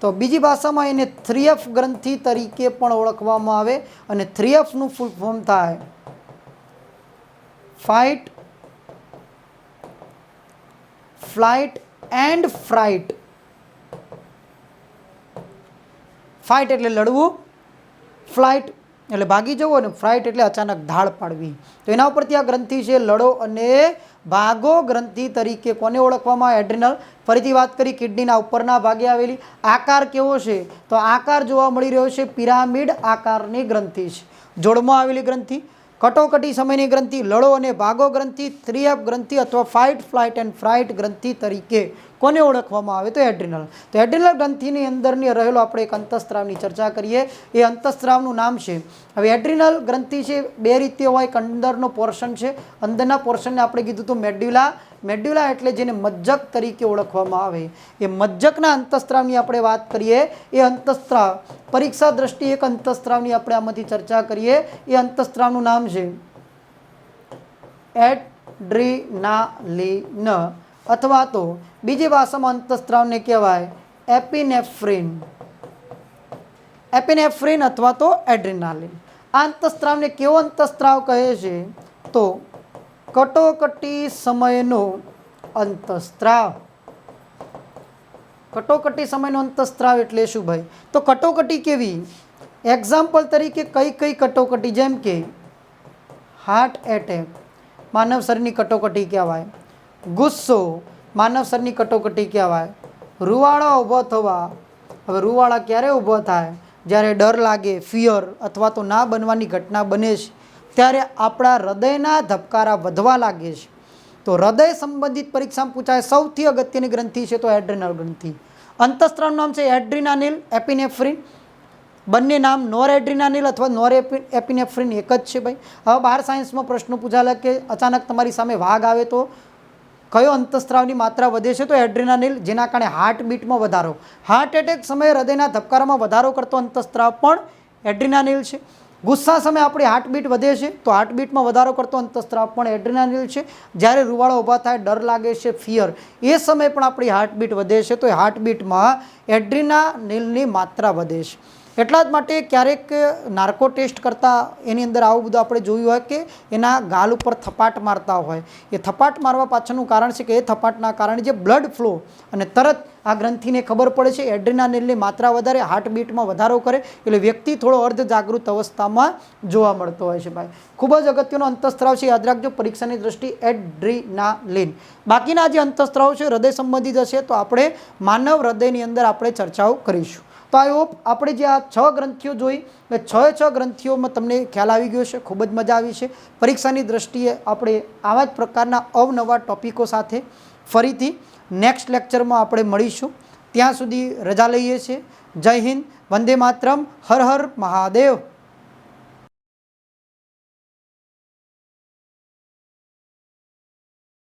તો બીજી ભાષામાં એને 3F ગ્રંથિ તરીકે પણ ઓળખવામાં આવે, અને 3Fનું ફૂલ ફોર્મ થાય ફાઇટ, ફ્લાઇટ એન્ડ ફ્રાઇટ. ફાઇટ એટલે લડવું, ફ્લાઇટ એટલે ભાગી જવું, અને ફ્રાઇટ એટલે અચાનક ધાડ પાડવી. તો એના ઉપરથી આ ગ્રંથિ છે લડો અને ભાગો ગ્રંથિ તરીકે કોને ઓળખવામાં આવે? એડ્રિનલ. ફરીથી વાત કરી કિડનીના ઉપરના ભાગે આવેલી. આકાર કેવો છે? તો આકાર જોવા મળી રહ્યો છે પિરામિડ આકારની ગ્રંથિ છે. જોડમાં આવેલી ગ્રંથિ, કટોકટી સમયની ગ્રંથિ, લડો અને ભાગો ગ્રંથિ, 3F ગ્રંથિ અથવા ફાઇટ, ફ્લાઇટ એન્ડ ફ્રાઇટ ગ્રંથિ તરીકે કોને ઓળખવામાં આવે? તો એડ્રિનલ. તો એડ્રિનલ ગ્રંથિની અંદરની રહેલો આપણે એક અંતઃસ્ત્રાવની ચર્ચા કરીએ. એ અંતઃસ્ત્રાવનું નામ છે. હવે એડ્રિનલ ગ્રંથિ છે 2 રીતે હોય. એક અંદરનો પોર્શન છે, અંદરના પોર્શનને આપણે કીધું હતું મેડ્યુલા. મેડ્યુલા એટલે જેને મજ્જક તરીકે ઓળખવામાં આવે. એ મજ્જકના અંતઃસ્ત્રાવની આપણે વાત કરીએ. એ અંતઃસ્ત્રાવ પરીક્ષા દ્રષ્ટિએ એક અંતઃસ્ત્રાવની આપણે આમાંથી ચર્ચા કરીએ. એ અંતઃસ્ત્રાવનું નામ છે એડ્રીનાલિન, અથવા તો બીજી ભાષામાં અંતઃસ્ત્રાવને કહેવાય એપિનેફ્રિન. એપિનેફ્રિન અથવા તો એડ્રીનાલિન. આ અંતઃસ્ત્રાવને કેવો અંતઃસ્ત્રાવ કહે છે? તો કટોકટી સમયનો અંતઃસ્ત્રાવ. કટોકટી સમયનો અંતઃસ્ત્રાવ એટલે શું ભાઈ? તો કટોકટી કેવી? એક્ઝામ્પલ તરીકે કઈ કઈ કટોકટી? જેમ કે હાર્ટ એટેક માનવ શરીરની કટોકટી કહેવાય. ગુસ્સો માનવ શરીરની કટોકટી કહેવાય. રૂવાડા ઊભો થવા. હવે રૂવાડા ક્યારે ઊભો થાય? જ્યારે ડર લાગે, ફિયર અથવા તો ના બનવાની ઘટના બને છે ત્યારે આપણા હૃદયના ધબકારા વધવા લાગે છે. તો હૃદય સંબંધિત પરીક્ષામાં પૂછાય સૌથી અગત્યની ગ્રંથિ છે તો એડ્રિનલ ગ્રંથિ. અંતઃસ્ત્રાવનું નામ છે એડ્રીનાલિન, એપિનેફ્રિન. બંને નામ નોર એડ્રીનાનિલ અથવા નોર એપિનેફ્રિન એક જ છે ભાઈ. હવે 12 સાયન્સમાં પ્રશ્ન પૂછાયેલા કે અચાનક તમારી સામે વાઘ આવે તો કયો અંતઃસ્ત્રાવની માત્રા વધે છે? તો એડ્રીનાનિલ, જેના કારણે હાર્ટબીટમાં વધારો. હાર્ટ એટેક સમયે હૃદયના ધબકારામાં વધારો કરતો અંતઃસ્ત્રાવ પણ એડ્રીનાનિલ છે. ગુસ્સા સમયે આપણી હાર્ટબીટ વધે છે તો હાર્ટબીટમાં વધારો કરતો અંતઃસ્ત્રાવ પણ એડ્રીનાનિલ છે. જ્યારે રૂવાળો ઊભા થાય, ડર લાગે છે, ફિયર, એ સમયે પણ આપણી હાર્ટબીટ વધે છે તો એ હાર્ટબીટમાં એડ્રીનાનિલની માત્રા વધે છે. એટલા જ માટે ક્યારેક નાર્કો ટેસ્ટ કરતાં એની અંદર આવું બધું આપણે જોયું હોય કે એના ગાલ ઉપર થપાટ મારતા હોય. એ થપાટ મારવા પાછળનું કારણ છે કે એ થપાટના કારણે જે બ્લડ ફ્લો અને તરત આ ગ્રંથિને ખબર પડે છે એડ્રીનાલિનની માત્રા વધારે, હાર્ટબીટમાં વધારો કરે, એટલે વ્યક્તિ થોડો અર્ધ જાગૃત અવસ્થામાં જોવા મળતો હોય છે ભાઈ. ખૂબ જ અગત્યનો અંતઃસ્ત્રાવ છે, યાદ રાખજો પરીક્ષાની દ્રષ્ટિએ એડ્રીનાલિન. બાકીના જે અંતઃસ્ત્રાવ છે હૃદય સંબંધિત હશે તો આપણે માનવ હૃદયની અંદર આપણે ચર્ચાઓ કરીશું. તો આઈ હોપ આપણે જે આ 6 ગ્રંથિઓ જોઈ એ 6 ગ્રંથિઓમાં તમને ખ્યાલ આવી ગયો છે, ખૂબ જ મજા આવી છે. પરીક્ષાની દ્રષ્ટિએ આપણે આવા જ પ્રકારના અવનવા ટોપિકો સાથે ફરીથી નેક્સ્ટ લેક્ચરમાં આપણે મળીશું. ત્યાં સુધી રજા લઈએ છીએ. જય હિન્દ, વંદે માતરમ, હર હર મહાદેવ.